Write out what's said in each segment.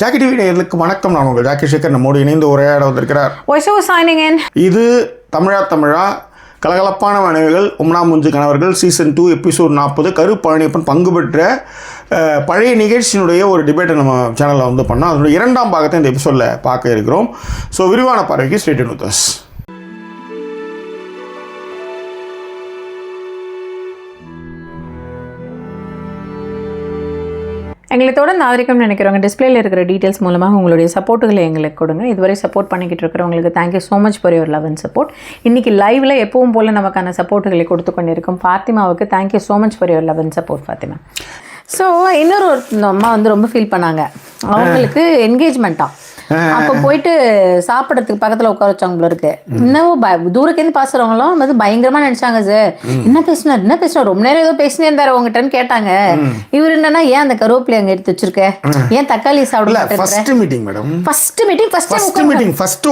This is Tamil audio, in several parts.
ஜாக்கி டிவி நேயர்களுக்கு வணக்கம். நான் உங்கள் ஜாக்கி சேகர். நம்மோடு இணைந்து உரையாட வந்திருக்கிறார். இது தமிழா கலகலப்பான மனைவிகள் உம்னா முஞ்சு கணவர்கள் சீசன் 2 எபிசோட் 40 கரு பழனியப்பன் பங்கு பெற்ற பழைய நிகழ்ச்சியினுடைய ஒரு டிபேட்டை நம்ம சேனலில் வந்து பண்ணோம். அதனுடைய 2ஆம் பாகத்தை இந்த எபிசோடில் பார்க்க இருக்கிறோம். ஸோ விரிவான பார்வைக்கு ஸ்ட்ரெயிட் இன் வித் அஸ். எங்களை தொடர்ந்து ஆதரிக்கணும்னு நினைக்கிறவங்க டிஸ்பிளேல இருக்கிற டீட்டெயில்ஸ் மூலமாக உங்களுடைய சப்போர்ட்டுகளை எங்களுக்கு கொடுங்க. இதுவரை சப்போர்ட் பண்ணிக்கிட்டு இருக்கிறவங்களுக்கு thank you so much for your love and support. இன்றைக்கி லைவில் எப்பவும் போல் நமக்கான சப்போர்ட்டுகளை கொடுத்து கொண்டிருக்கும் ஃபாத்திமாவுக்கு thank you so much for your love and support Fatima. So இன்னொரு அம்மா வந்து ரொம்ப ஃபீல் பண்ணாங்க. அவங்களுக்கு என்கேஜ்மெண்ட்டாக அப்போ போயிட்டு சாப்பிட்றதுக்கு பக்கத்தில் உட்கார வச்சாங்க போல இருக்கு. இன்னும் தூரக்கேந்து பாசுறவங்களும் வந்து பயங்கரமா நினைச்சாங்க. சார் என்ன பேசினார் ரொம்ப நேரம் ஏதோ பேசினே இருந்தாரு உங்ககிட்டன்னு கேட்டாங்க. இவர் என்னன்னா ஏன் அந்த கருவேப்பிலை அங்க எடுத்து வச்சிருக்க, ஏன் தக்காளி சாப்பிடல? ஃபர்ஸ்ட் மீட்டிங்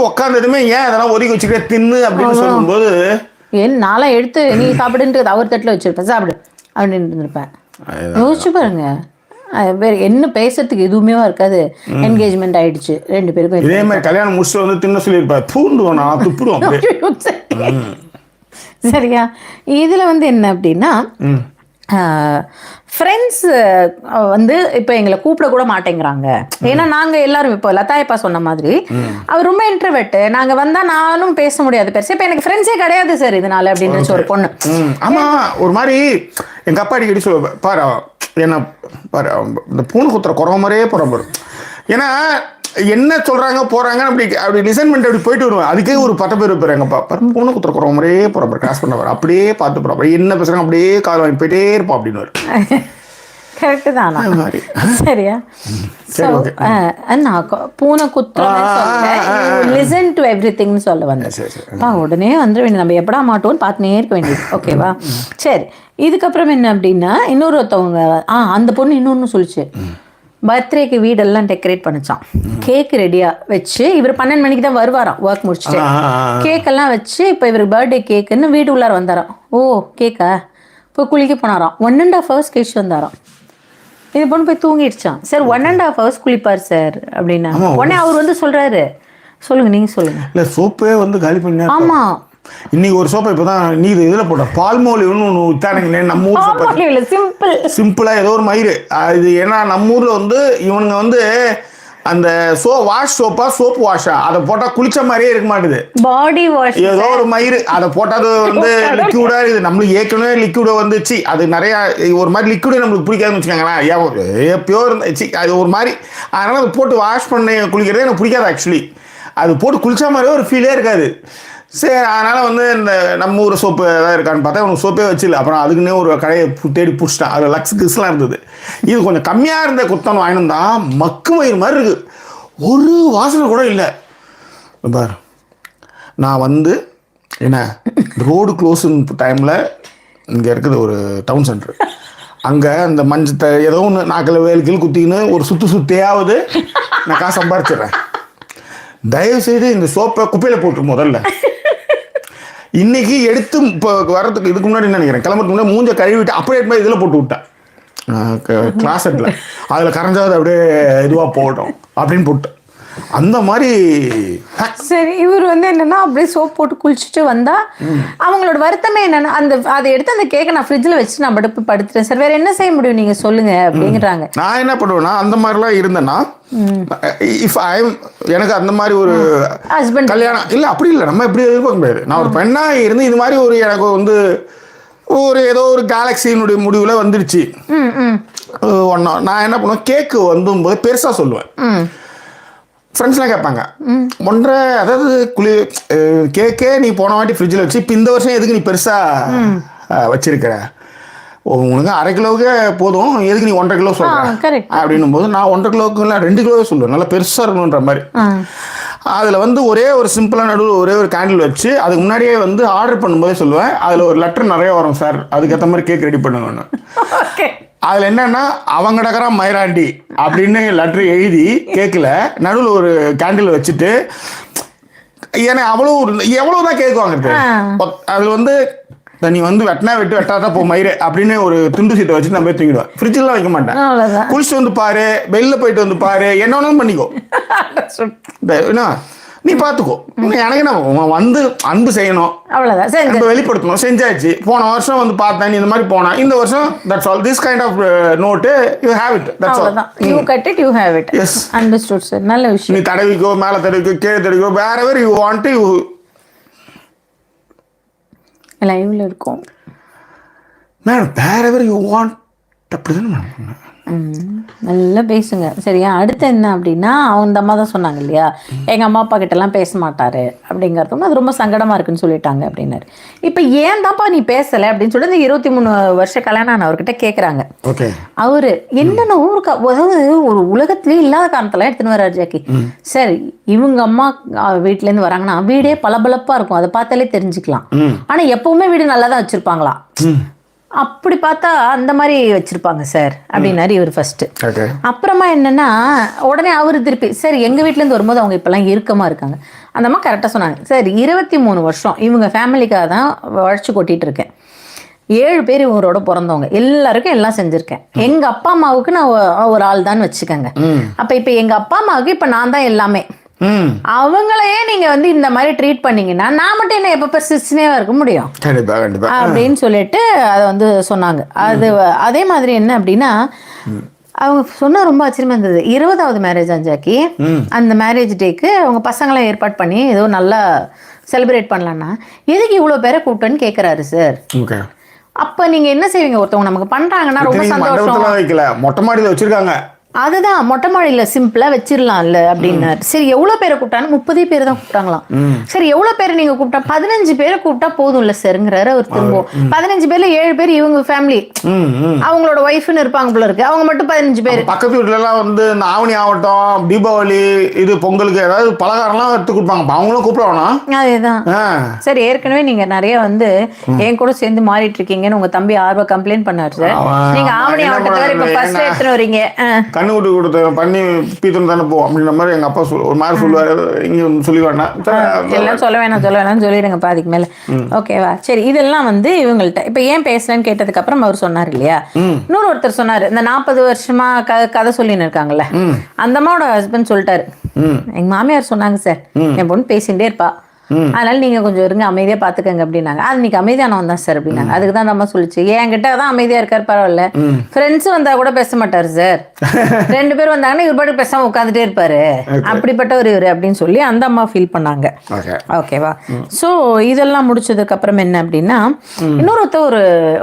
உட்கார்ந்ததுமே ஏன் அதெல்லாம் ஒதுக்கி வச்சுக்க தின்னு அப்படின்னு சொல்லும்போது ஏன் நான்லாம் எடுத்து நீ சாப்பிடுன்றது அவர் தட்டில் வச்சிருப்பேன் சாப்பிடு அப்படின்னு இருந்திருப்பேன். யோசிச்சு பாருங்க, வேற என்ன பேசுறதுக்கு எதுவுமே இருக்காது. என்கேஜ்மெண்ட் ஆயிடுச்சு ரெண்டு பேருக்கும். இதே மாதிரி கல்யாணம் முடிச்சுட்டு வந்து தின்ன சொல்லியிருப்பா தூண்டுவோம் நான் துப்பிடுவோம். சரியா? இதுல வந்து என்ன அப்படின்னா ஃப்ரெண்ட்ஸ் வந்து இப்போ எங்களை கூப்பிட கூட மாட்டேங்கிறாங்க. ஏன்னா நாங்கள் எல்லாரும் இப்போ லதாயப்பா சொன்ன மாதிரி அவர் ரொம்ப இன்ட்ரோவர்ட். நாங்கள் வந்தால் நானும் பேச முடியாது பெருசா. இப்போ எனக்கு ஃப்ரெண்ட்ஸே கிடையாது சார் இதனால அப்படின்னு ஒரு பொண்ணு. ஆமாம், ஒரு மாதிரி எங்கள் அப்பா அடிக்கடி சொல்ல பாரு என்ன பாரு இந்த பூனை குத்துற குறவ மாதிரியே போகிற. ஏன்னா என்ன சொல்கிறாங்க போகிறாங்க அப்படி லிசன் பண்ணிட்டு அப்படி போயிட்டு வருவேன். அதுக்கே ஒரு 10 பேர் வைப்பார் எங்கப்பா பாரு பூனை குத்துற குறவ மாதிரியே போகிற கிராஸ் பண்ண அப்படியே பார்த்து போகிறோம். அப்படி என்ன பேசுகிறாங்க அப்படியே கால் வாங்கி போயிட்டே இருப்போம் அப்படின்னு. கரெக்டு தானா? சரியா? பூனை குத்துறேன் லிசன் டு எவ்ரி திங்னு சொல்ல வந்தேன். உடனே வந்துட வேண்டியது, நம்ம எப்படா மாட்டோம்னு பார்த்துனே இருக்க வேண்டியது. ஓகேவா? சரி. இதுக்கப்புறம் என்ன அப்படின்னா இன்னொருத்தவங்க அந்த பொண்ணு இன்னொன்று சொல்லிச்சு. பர்த்டேக்கு வீடெல்லாம் டெக்கரேட் பண்ணிச்சான். கேக் ரெடியாக வச்சு இவர் 12 மணிக்கு தான் வருவாராம் ஒர்க் முடிச்சுட்டு. கேக்கெல்லாம் வச்சு இப்போ இவர் பர்த்டே கேக்குன்னு வீடு உள்ளார வந்தாராம். ஓ கேக்கா? போய் குளிக்க போனாராம். 1.5 hours கழிச்சு வந்தாராம். இது பொண்ணு போய் தூங்கிடுச்சான். சார் 1.5 hours குளிப்பார் சார் அப்படின்னா உடனே அவர் வந்து சொல்றாரு. சொல்லுங்க, நீங்க சொல்லுங்க. இல்லை சோப்பே வந்து காலி பண்ண. ஆமா, இன்னைக்கு ஒரு சோப்பை இப்போதான் நீ இதில் போட்ட பால்மோலிவ்னு ஒன்று வித்தானுங்களே நம்ம ஊர் சோப்பை. சிம்பிளாக ஏதோ ஒரு மயிறு இது. ஏன்னா நம்ம ஊரில் வந்து இவனுங்க வந்து அந்த வாஷ் சோப்பா சோப்பு வாஷா அதை போட்டால் குளிச்ச மாதிரியே இருக்க மாட்டுது. பாடி வாஷ் ஏதோ ஒரு மயிறு அதை போட்டால் அது வந்து லிக்யூடாக இருக்குது. நம்மளுக்கு ஏற்கனவே லிக்யூடை வந்துச்சு. அது நிறையா ஒரு மாதிரி லிக்யூடே நம்மளுக்கு பிடிக்காதுன்னு வச்சுக்கோங்களேன். பியோர் இருந்துச்சு அது ஒரு மாதிரி. அதனால் அதை போட்டு வாஷ் பண்ணி குளிக்கிறதே எனக்கு பிடிக்காது. ஆக்சுவலி அது போட்டு குளிச்ச மாதிரியே ஒரு ஃபீலே இருக்காது. சரி, அதனால் வந்து இந்த நம்ம ஊர் சோப்பு ஏதாவது இருக்கான்னு பார்த்தா உனக்கு சோப்பே வச்சில்ல. அப்புறம் அதுக்குன்னே ஒரு கடையை தேடி பிடிச்சிட்டான். அதில் லக்ஸ் கிஸ்லாம் இருந்தது. இது கொஞ்சம் கம்மியாக இருந்த குத்தம் வாங்கினு தான் மக்கு மயிர் மாதிரி இருக்குது. ஒரு வாசனை கூட இல்லை. பார் நான் வந்து என்ன ரோடு க்ளோஸுன்னு டைமில் இங்கே இருக்குது ஒரு டவுன் சென்டர். அங்கே அந்த மஞ்சத்தை ஏதோ ஒன்று நாக்கில் வேலுக்கில் குத்தின்னு ஒரு சுற்றியாவது நான் காசு சம்பாரிச்சிடுறேன். தயவுசெய்து இந்த சோப்பை குப்பையில் போட்டு முதல்ல இன்னைக்கு எடுத்து இப்போ வர்றதுக்கு இதுக்கு முன்னாடி நினைக்கிறேன் கிளம்புறதுக்கு முன்னாடி மூஞ்ச கழுவிட்டு அப்படியே எடுத்து இதில் போட்டு விட்டேன் கிளாஸெட்டில். அதில் கரைஞ்சாவது அப்படியே இதுவாக போகட்டும் அப்படின்னு போட்டேன். அந்த மாதிரி. சரி, இவர் வந்து என்னன்னா அப்படியே சோப் போட்டு குளிச்சுட்டு வந்தா அவங்களோட வருத்தமே என்னன்னா அதை எடுத்து அந்த கேக்கை நான் ஃப்ரிட்ஜில் வச்சு நான் படுத்துட்டேன் சார், வேற என்ன செய்ய முடியும் நீங்க சொல்லுங்க அப்படிங்கிறாங்க. நான் என்ன பண்ணுவேன்னா அந்த மாதிரிலாம் இருந்தேன்னா எனக்கு அந்த மாதிரி ஒரு ஹஸ்பண்ட் கல்யாணம் இல்லை அப்படி இல்லை. நம்ம எப்படி எதிர்பார்க்க முடியாது. நான் ஒரு பெண்ணாக இருந்து இது மாதிரி ஒரு எனக்கு வந்து ஒரு ஏதோ ஒரு கேலக்சியினுடைய முடிவில் வந்துடுச்சு ஒன்றா. நான் என்ன பண்ணுவேன், கேக்கு வந்தும்போது பெருசாக சொல்லுவேன். ஃப்ரெண்ட்ஸ்லாம் கேட்பாங்க 1.5 அதாவது கேக்கே நீ போன வாட்டி ஃப்ரிட்ஜில் வச்சு இப்போ இந்த வருஷம் எதுக்கு நீ பெருசாக வச்சிருக்கிற, உனக்கு 1/2 கிலோவுக்கே போதும் எதுக்கு நீ 1.5 கிலோ சொல்கிறேன் அப்படின்னும் போது நான் 1.5 கிலோவுக்கு இல்லை 2 கிலோவே சொல்லுவேன். நல்லா பெருசாக இருக்கணுன்ற மாதிரி. அதில் வந்து ஒரே ஒரு சிம்பிளாக நடுவில் ஒரே ஒரு கேண்டில் வச்சு அதுக்கு முன்னாடியே வந்து ஆர்டர் பண்ணும்போதே சொல்லுவேன் அதில் ஒரு லெட்டர் நிறைய வரும் சார், அதுக்கேற்ற மாதிரி கேக் ரெடி பண்ணுங்கன்னு. அதில் என்னன்னா அவங்க டக்கறான் மயிராண்டி அப்படின்னு லெட்டர் எழுதி கேட்கல நடுவில் ஒரு கேண்டில் வச்சுட்டு ஏன்னா எவ்வளோதான் கேக் வாங்குறது. அதில் வந்து நீ வந்து வெட்டினா வெட்டாதான் போ மயிறு அப்படின்னு ஒரு துண்டு சீட்டை வச்சு நான் போய் தூங்கிடுவேன். ஃப்ரிட்ஜிலாம் வைக்க மாட்டேன். அவ்வளவுதான். குளிச்சுட்டு வந்து பாரு, வெளில போயிட்டு வந்து பாரு, என்ன வேணாலும் பண்ணிக்கோ, என்ன நீ பார்த்துக்கோ. எனக்கு என்ன வந்து அன்பு செய்யணும், அவ்வளவுதான், நம்ம வெளிப்படுத்தணும், செஞ்சாச்சு. போன வருஷம் வந்து பார்த்தேன், நீ இந்த மாதிரி போனா, இந்த வருஷம் that's all. This kind of note you have it, that's all. You cut it, you have it. Yes, understood sir. நல்ல விஷயம். நீ தடவிக்கோ, மேலே தடவிக்கோ, கீழே தடவிக்கோ, wherever you want you. லைவ்ல இருக்கும் madam, wherever you want, அப்படிதான் மேடம். நல்லா பேசுங்க சரியா. அடுத்து என்ன அப்படின்னா, அவங்க அம்மா தான் சொன்னாங்க இல்லையா, எங்கள் அம்மா அப்பா கிட்டலாம் பேச மாட்டாரு அப்படிங்கிறதும் அது ரொம்ப சங்கடமாக இருக்குன்னு சொல்லிட்டாங்க அப்படின்னாரு. இப்போ ஏன் தான்ப்பா நீ பேசலை அப்படின்னு சொல்லிட்டு இந்த 23 வருஷ கல்யாணம் நான் அவர்கிட்ட கேட்குறாங்க. அவரு என்னென்ன ஊருக்கு, அதாவது ஒரு உலகத்திலேயே இல்லாத காரணத்தெல்லாம் எடுத்துன்னு வர்றாரு ஜாக்கி. சரி, இவங்க அம்மா வீட்டிலேருந்து வராங்கன்னா வீடே பளபளப்பாக இருக்கும், அதை பார்த்தாலே தெரிஞ்சுக்கலாம். ஆனால் எப்பவுமே வீடு நல்லா தான் வச்சுருப்பாங்களாம். அப்படி பார்த்தா அந்த மாதிரி வச்சிருப்பாங்க சார் அப்படின்னாரு இவர் ஃபர்ஸ்ட். அப்புறமா என்னன்னா உடனே அவர் திருப்பி சரி எங்க வீட்டுல இருந்து வரும்போது அவங்க இப்பெல்லாம் இறுக்கமா இருக்காங்க. அந்த அம்மா கரெக்டா சொன்னாங்க. சரி 23 வருஷம் இவங்க ஃபேமிலிக்காக தான் உழைச்சு கொட்டிட்டு இருக்கேன். 7 பேர் இவங்களோட பிறந்தவங்க, எல்லாருக்கும் எல்லாம் செஞ்சிருக்கேன். எங்க அப்பா அம்மாவுக்கு நான் ஒரு ஆள் தான் வச்சுக்கோங்க. அப்ப இப்ப எங்க அப்பா அம்மாவுக்கு இப்ப நான் தான் எல்லாமே. அவங்களையே நீங்க வந்து இந்த மாதிரி ட்ரீட் பண்ணீங்கன்னா நான் மட்டும் என்ன எப்ப சிஸ்னேவா இருக்க முடியும் அப்படின்னு சொல்லிட்டு அதை வந்து சொன்னாங்க. அதே மாதிரி என்ன அப்படின்னா அவங்க சொன்னா ரொம்ப ஆச்சரியமா இருந்தது. 20வது மேரேஜ் ஆஞ்சாக்கி. அந்த மேரேஜ் டேக்கு அவங்க பசங்களை ஏற்பாடு பண்ணி ஏதோ நல்லா செலிப்ரேட் பண்ணலான்னா எதுக்கு இவ்வளவு பேரை கூப்பிட்டேன்னு கேக்குறாரு சார். அப்ப நீங்க என்ன செய்வீங்க? ஒருத்தவங்க நமக்கு பண்றாங்கன்னா ரொம்ப சந்தோஷம். மொட்டை மாடியில வச்சிருக்காங்க. அதுதான் மொட்டை மாடியில சிம்பிளா வச்சிடலாம்ல அப்படின்னாரு. சரி எவ்வளவு பேரை கூப்பிட்டாலும் 30 பேர் தான் கூப்பிட்டாங்களாம். சரி எவ்வளவு பேரை நீங்க கூப்பிட்டா 15 பேரை கூப்பிட்டா போதும் இல்ல சார்ங்கிறாரு அவர். திரும்ப 15 பேர்ல 7 பேர் இவங்க ஃபேமிலி, அவங்களோட ஒய்ஃப்னு இருப்பாங்க போல இருக்கு. அவங்க மட்டும் 15 பேர். பக்கத்து வீட்டுல எல்லாம் வந்து ஆவணி ஆகட்டும், தீபாவளி, இது பொங்கலுக்கு ஏதாவது பலகாரம்லாம் எடுத்து கொடுப்பாங்க, அவங்களும் கூப்பிடுவானா. அதேதான். சரி ஏற்கனவே நீங்க நிறைய வந்து என் கூட சேர்ந்து மாறிட்டு இருக்கீங்கன்னு உங்க தம்பி ஆர்வ கம்ப்ளைண்ட் பண்ணாரு சார். நீங்க ஆவணி ஆகட்டத்தை இப்ப ஃபர்ஸ்ட் எடுத்துட்டு வரீங்க. கண்ணு விட்டு கொடுத்த பண்ணி பீத்தம் தானே போ அப்படின்ற மாதிரி எங்க அப்பா ஒரு மாதிரி சொல்லுவாரு. இங்க சொல்லி வேண்டாம், எல்லாம் சொல்ல வேணாம் சொல்லிடுங்க பாதிக்கு மேல. ஓகேவா? சரி இதெல்லாம் வந்து இவங்கள்ட்ட இப்ப ஏன் பேசலன்னு கேட்டதுக்கு அப்புறம் அவர் சொன்னார் இல்லையா. ஒருத்தர் சொன்னாரு, இந்த 40 வருஷமா கதை சொல்லின்னு இருக்காங்கல்ல, அந்த அம்மாவோட ஹஸ்பண்ட் சொல்லிட்டாரு, எங்க மாமியார் சொன்னாங்க சார் என் பொண்ணு பேசிட்டே இருப்பா, அதனால நீங்க கொஞ்சம் இருங்க, அமைதியா பாத்துக்கங்க அப்படின்னாங்க. அது இன்னைக்கு அமைதியானவன் தான் சார் அப்படின்னாங்க. அதுக்கு தான் நம்ம சொல்லிச்சு, என்கிட்ட தான் அமைதியா இருக்காரு பரவாயில்ல, ஃப்ரெண்ட்ஸ் வந்தா கூட பேச மாட்டாரு சார், 2 பேர் வந்தாங்கன்னா இவர் பாட்டு பேசாம உட்காந்துட்டே இருப்பாரு, அப்படிப்பட்டவர் இவரு அப்படின்னு சொல்லி அந்த அம்மா ஃபீல் பண்ணாங்க. ஓகேவா? சோ இதெல்லாம் முடிச்சதுக்கு அப்புறம் என்ன அப்படின்னா இன்னொருத்தர்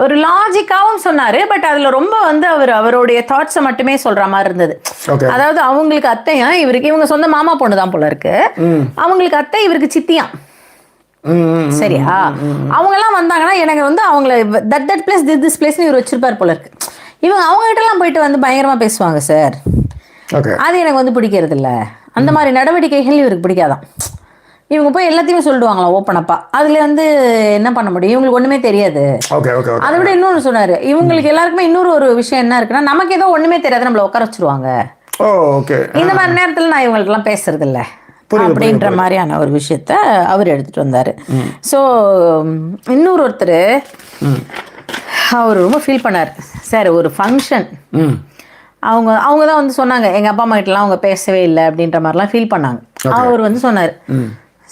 ஒரு லாஜிக்காவும் சொன்னாரு. பட் அதுல ரொம்ப வந்து அவருடைய தாட்ஸை மட்டுமே சொல்ற மாதிரி இருந்தது. அதாவது அவங்களுக்கு அத்தையா இவருக்கு, இவங்க சொந்த மாமா பொண்ணு தான் போல இருக்கு, அவங்களுக்கு அத்தை இவருக்கு சித்தியா. சரியா? அவங்க எல்லாம் வந்தாங்கன்னா எனக்கு வந்து அவங்கள தட் பிளேஸ் திஸ் பிளேஸ்னு இவர் வச்சிருப்பார் போல இருக்கு. இவங்க அவங்க கிட்ட எல்லாம் போயிட்டு வந்து பயங்கரமா பேசுவாங்க சார். அது எனக்கு வந்து பிடிக்கிறது இல்ல. அந்த மாதிரி நடவடிக்கைகள் இவருக்கு பிடிக்காதான். இவங்க போய் எல்லாத்தையுமே சொல்லிடுவாங்களாம் ஓப்பனப்பா. அதுல வந்து என்ன பண்ண முடியும், இவங்களுக்கு ஒண்ணுமே தெரியாது. அதை விட இன்னொன்னு சொன்னாரு, இவங்களுக்கு எல்லாருக்குமே இன்னொரு விஷயம் என்ன இருக்குன்னா, நமக்கு ஏதோ ஒண்ணுமே தெரியாது நம்மள உட்கார வச்சிருவாங்க. இந்த மாதிரி நேரத்துல நான் இவங்களுக்கு எல்லாம் பேசுறது இல்ல அப்படின்ற மாதிரியான ஒரு விஷயத்த அவர் எடுத்துட்டு வந்தாரு. ஸோ ஒருத்தர் அவர் ரொம்ப ஃபீல் பண்ணார் சார். ஒரு ஃபங்க்ஷன், அவங்க தான் வந்து சொன்னாங்க எங்க அப்பா அம்மா கிட்டலாம் அவங்க பேசவே இல்லை அப்படின்ற மாதிரிலாம் ஃபீல் பண்ணாங்க. அவர் வந்து சொன்னார்,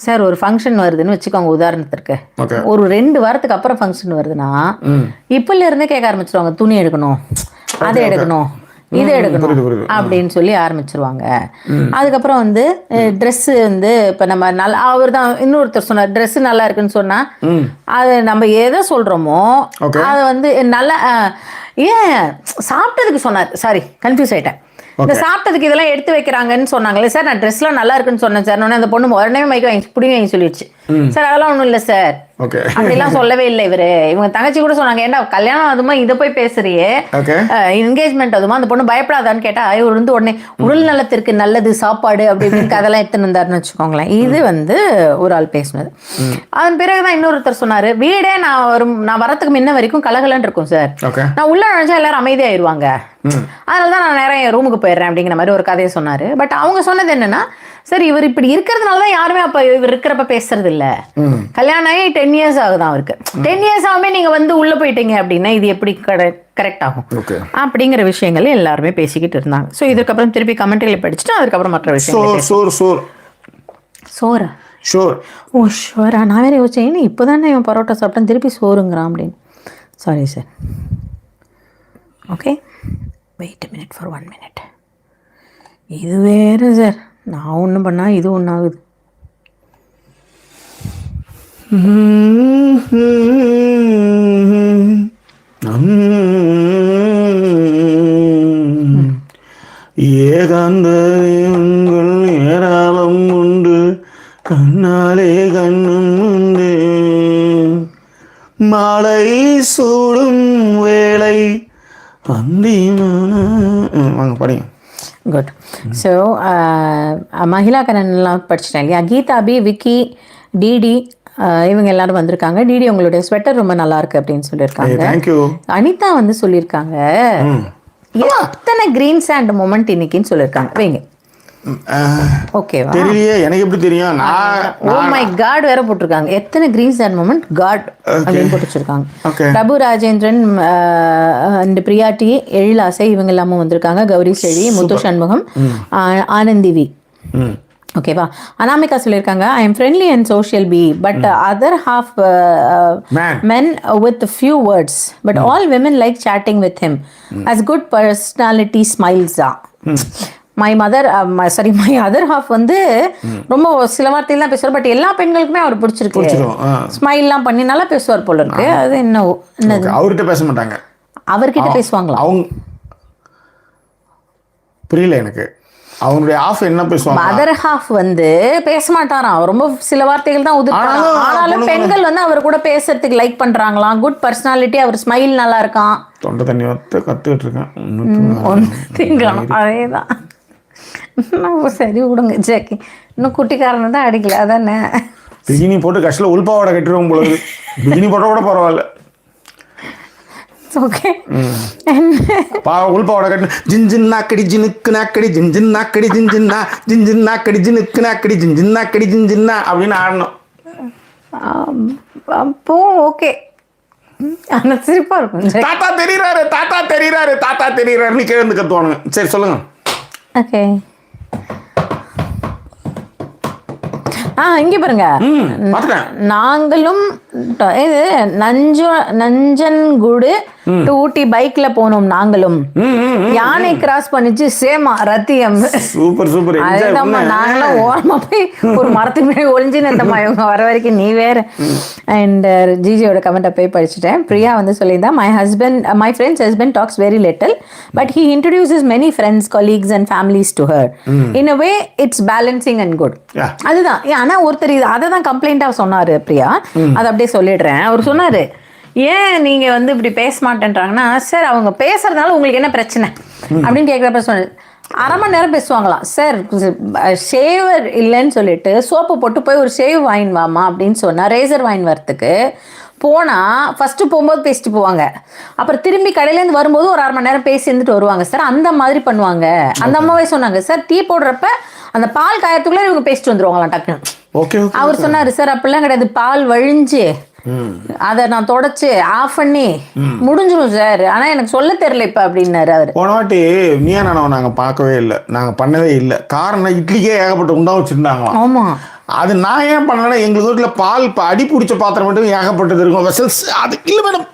சார் ஒரு ஃபங்க்ஷன் வருதுன்னு வச்சுக்கோங்க, உதாரணத்திற்கு ஒரு 2 வாரத்துக்கு அப்புறம் ஃபங்க்ஷன் வருதுன்னா இப்பல இருந்தே கேட்க ஆரம்பிச்சிருவாங்க, துணி எடுக்கணும், அதை எடுக்கணும், இது எடுக்கணும் அப்படின்னு சொல்லி ஆரம்பிச்சிருவாங்க. அதுக்கப்புறம் வந்து ட்ரெஸ் வந்து இப்ப நம்ம நல்லா, அவர் தான் இன்னொருத்தர் சொன்னார், ட்ரெஸ் நல்லா இருக்குன்னு சொன்னா அது நம்ம எதை சொல்றோமோ அதை வந்து நல்லா, ஏன் சாப்பிட்டதுக்கு சொன்னார், சாரி கன்ஃபியூஸ் ஆயிட்டேன். இந்த சாப்பிட்டதுக்கு இதெல்லாம் எடுத்து வைக்கிறாங்கன்னு சொன்னாங்களே சார், நான் ட்ரெஸ்லாம் நல்லா இருக்குன்னு சொன்னேன் சார். அந்த பொண்ணு உடனே மைக்கு வாங்கி புடிங்க வாங்கி சொல்லிடுச்சு. சார் அதெல்லாம் ஒண்ணும் இல்ல சார், அப்படிலாம் சொல்லவே இல்லை இவரு. இவங்க தங்கச்சி கூட சொன்னாங்க, ஏன்டா கல்யாணம் அதுமா இதை போய் பேசுறியே, என்கேஜ்மெண்ட் அதுமா, அந்த பொண்ணு பயப்படாதான்னு கேட்டா இவர் வந்து உடனே உடல் நலத்திற்கு நல்லது சாப்பாடு அப்படின்னு அதெல்லாம் எடுத்துன்னு வந்தாருன்னு வச்சுக்கோங்களேன். இது வந்து ஒரு ஆள் பேசுனது. அதன் பிறகுதான் இன்னொருத்தர் சொன்னாரு, வீடே நான் வரத்துக்கு முன்ன வரைக்கும் கலகலன்னு இருக்கும் சார், நான் உள்ள நினைச்சா எல்லாரும் அமைதியாயிருவாங்க, அதனாலதான் நான் நேரம் என் ரூமுக்கு போயிடுறேன் அப்படிங்கிற மாதிரி ஒரு கதையை சொன்னாரு. பட் அவங்க சொன்னது என்னன்னா, சார் இவர் இப்படி இருக்கிறதுனால தான் யாருமே அப்ப இவர் இருக்கிறப்ப பேசுறது இல்ல. கல்யாணம் ஆகி 10 years ஆகுதான் அவருக்கு. 10 years ஆகுமே நீங்க வந்து உள்ள போயிட்டீங்க அப்படின்னா இது எப்படி கரெக்ட் ஆகும் அப்படிங்கிற விஷயங்கள் எல்லாருமே பேசிக்கிட்டு இருந்தாங்க. ஸோ இதுக்கப்புறம் திருப்பி கமெண்ட்களை படிச்சுட்டு அதுக்கப்புறம் மற்ற விஷயம் சோறா ஓ ஷோரா நான் வேற யோசிச்சேன் இப்போதானே இவன் பரோட்டா சாப்பிட்டேன் திருப்பி சோறுங்கிறான் அப்படின்னு. Sorry sir. Okay wait minute for 1 minute. இது வேறு சார் நான் ஒன்றும் பண்ணால் இது ஒன்று ஆகுது. ஏகாந்தங்கள் ஏராளம் உண்டு கண்ணாலே கண்ணும் உண்டு மாலை சூடும் வேளை வாங்க படிங்க. குட். ஸோ மகிழா கண்ணன்லாம் படிச்சிட்டேன் இல்லையா. கீதா அபி விக்கி டிடி இவங்க எல்லாரும் வந்திருக்காங்க. டிடி உங்களுடைய ஸ்வெட்டர் ரொம்ப நல்லா இருக்கு அப்படின்னு சொல்லியிருக்காங்க. அனிதா வந்து சொல்லியிருக்காங்க எத்தனை கிரீன் சாண்ட் மொமெண்ட் இன்னைக்குன்னு சொல்லியிருக்காங்க. வைங்க. ஓகேவா தெரியலையே எனக்கு எப்படி தெரியும். ஓ மை காட் வேற போட்டிருக்காங்க எத்தனை கிரீன் சாண்ட் மொமெண்ட் காட் அப்படின்னு போட்டு வச்சிருக்காங்க. பிரபு ராஜேந்திரன் அண்ட் பிரியாட்டி எழிலாசை இவங்க எல்லாமும் வந்திருக்காங்க. கௌரி செழி முத்து சண்முகம் ஆனந்திவி. ஓகேவா. அனாமிகா சொல்லியிருக்காங்க I am friendly and social be but other half men with few words but all women like chatting with him as good personality smiles. My other half வந்து ரொம்ப சில வார்த்தையெல்லாம் பேசுவார் பட் எல்லா பெண்களுக்குமே அவர் பிடிச்சிருக்கு. ஸ்மைல்லாம் பண்ணி நல்லா பேசுவார் போல இருக்கு. அது என்ன அவர்கிட்ட பேச மாட்டாங்க அவர்கிட்ட பேசுவாங்களா புரியல எனக்கு. அவங்களுடைய ஹாஃப் என்ன பேசுவாங்க. அதர் ஹாஃப் வந்து பேச மாட்டாராம். ரொம்ப சில வார்த்தைகள் தான் உதிர்றாங்க. ஆனாலும் பெண்கள் வந்து அவர் கூட பேசுறதுக்கு லைக் பண்றாங்களாம். குட் பர்சனாலிட்டி அவர் ஸ்மைல் நல்லா இருக்கான். தொண்டை தண்ணி கத்துக்கிட்டு இருக்கேன். அதேதான் சரி விடுங்க ஜாக்கி. இன்னும் குட்டிக்காரன் தான் அடிக்கல அதானே. பிகினி போட்டு கஷ்டம் உள்பாவோட கட்டிடுவோம் போல. பிகினி போட்ட கூட பரவாயில்ல. ஓகே உள்பாவோட கட்டு ஜின்ஜின் நாக்கடி ஜினுக்கு நாக்கடி ஜின்ஜின் நாக்கடி ஜின்ஜின்னா ஜின்ஜின் நாக்கடி ஜினுக்கு நாக்கடி ஜின்ஜின் நாக்கடி ஜின்ஜின்னா அப்படின்னு ஆடணும். அப்போ ஓகே ஆனா சிரிப்பா இருக்கும். தாத்தா தெரியுறாருன்னு கேட்டு கத்துவானுங்க. சரி சொல்லுங்க. ஓகே இங்க பாருங்க நாங்களும் இது நஞ்சன்கூடு டு ஊட்டி பைக்ல போனோம். நாங்களும் யானை கிராஸ் பண்ணிச்சு சேமா ரத்தியம். Super super. நாங்களும் ஓரமா போய் ஒரு மரத்துக்கு மேலே ஒளிஞ்சு நின்றமா இவங்க வர வரைக்கும் நீ வேற. அண்ட் ஜிஜியோட கமெண்ட்டை போய் படிச்சுட்டேன். பிரியா வந்து சொல்லியிருந்தா my friend's husband talks very little but he introduces many friends colleagues and families to her in a way it's balancing and good. அதுதான். ஆனா ஒருத்தர் அதை தான் கம்ப்ளைண்டா சொன்னாரு பிரியா. அதை அப்படியே சொல்லிடுறேன். அவர் சொன்னாரு ஏன் நீங்க வந்து இப்படி பேச மாட்டேன்றாங்கன்னா சார் அவங்க பேசுறதுனால உங்களுக்கு என்ன பிரச்சனை அப்படின்னு கேட்குறப்ப சொன்னது. அரை மணி நேரம் பேசுவாங்களாம். சார் ஷேவர் இல்லைன்னு சொல்லிட்டு சோப்பு போட்டு போய் ஒரு ஷேவ் வாங்கின்னு வாமா அப்படின்னு சொன்னா ரேசர் வாங்கி வரத்துக்கு போனால் ஃபஸ்ட்டு போகும்போது பேசிட்டு போவாங்க. அப்புறம் திரும்பி கடையிலேருந்து வரும்போது ஒரு 1/2 மணி நேரம் பேசி இருந்துட்டு வருவாங்க சார். அந்த மாதிரி பண்ணுவாங்க. அந்த அம்மாவே சொன்னாங்க சார் டீ போடுறப்ப அந்த பால் காயத்துக்குள்ளே இவங்க பேசிட்டு வந்துருவாங்களாம் டக்குன்னு. அவர் சொன்னார் சார் அப்படிலாம் கிடையாது. பால் வழிஞ்சு அதை நான் தொடச்சு ஆஃப் பண்ணி முடிஞ்சிடும் சார். ஆனா எனக்கு சொல்ல தெரியல இப்ப அப்படின்னாரு அவரு. போன வாட்டி நீயா நாங்க பார்க்கவே இல்லை, நாங்க பண்ணவே இல்லை. காரணம் இட்லிக்கே ஏகப்பட்ட உண்டா வச்சிருந்தாங்களாம். ஆமா அது நான் ஏன் பண்ணேன்னா எங்களுக்கு வீட்டில் பால் அடி பிடிச்ச பாத்திரம் மட்டும் ஏகப்பட்டது இருக்கும் வெசல்ஸ். அது இல்லை மேடம்,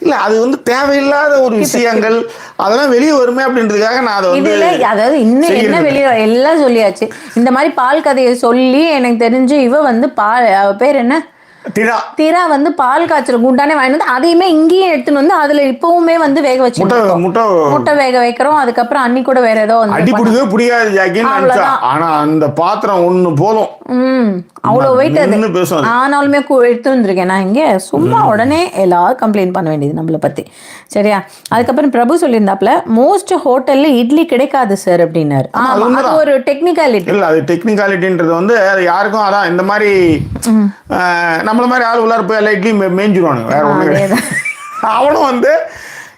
இல்லை அது வந்து தேவையில்லாத ஒரு விஷயங்கள் அதெல்லாம் வெளியே வருமே அப்படின்றதுக்காக நான் அதை வந்து அதாவது இன்னும் என்ன வெளியே எல்லாம் சொல்லியாச்சு. இந்த மாதிரி பால் கதையை சொல்லி எனக்கு தெரிஞ்சு இவ வந்து பால் பேர் என்ன திரா வந்து பால் காய்ச்சல் குண்டானே வாங்கி வந்து அதையுமே இங்கேயும் எடுத்துன்னு வந்து அதுல இப்பவுமே வந்து வேக வச்சு முட்டை வேக வைக்கிறோம். அதுக்கப்புறம் அன்னி கூட வேற ஏதோ அடி பிடிக்கவே பிடிக்காது. ஆனா அந்த பாத்திரம் ஒண்ணு போதும். அவ்வளவு வெயிட் அது. ஆனாலுமே எடுத்து வந்திருக்கேன் நான் இங்க. சும்மா உடனே எல்லாரும் கம்ப்ளைண்ட் பண்ண வேண்டியது நம்மளை பத்தி. சரியா? அதுக்கப்புறம் பிரபு சொல்லியிருந்தாப்ல மோஸ்ட் ஹோட்டல்ல இட்லி கிடைக்காது சார் அப்படின்னாரு. அது ஒரு டெக்னிக்காலிட்டி. இல்ல அது டெக்னிக்காலிட்டின்றது வந்து யாருக்கும் அதான் இந்த மாதிரி நம்மள மாதிரி ஆள் உள்ளார போய் எல்லா இட்லியும் மேய்ஞ்சிருவானுங்க. வேற ஒண்ணு கிடையாது. அவனும் வந்து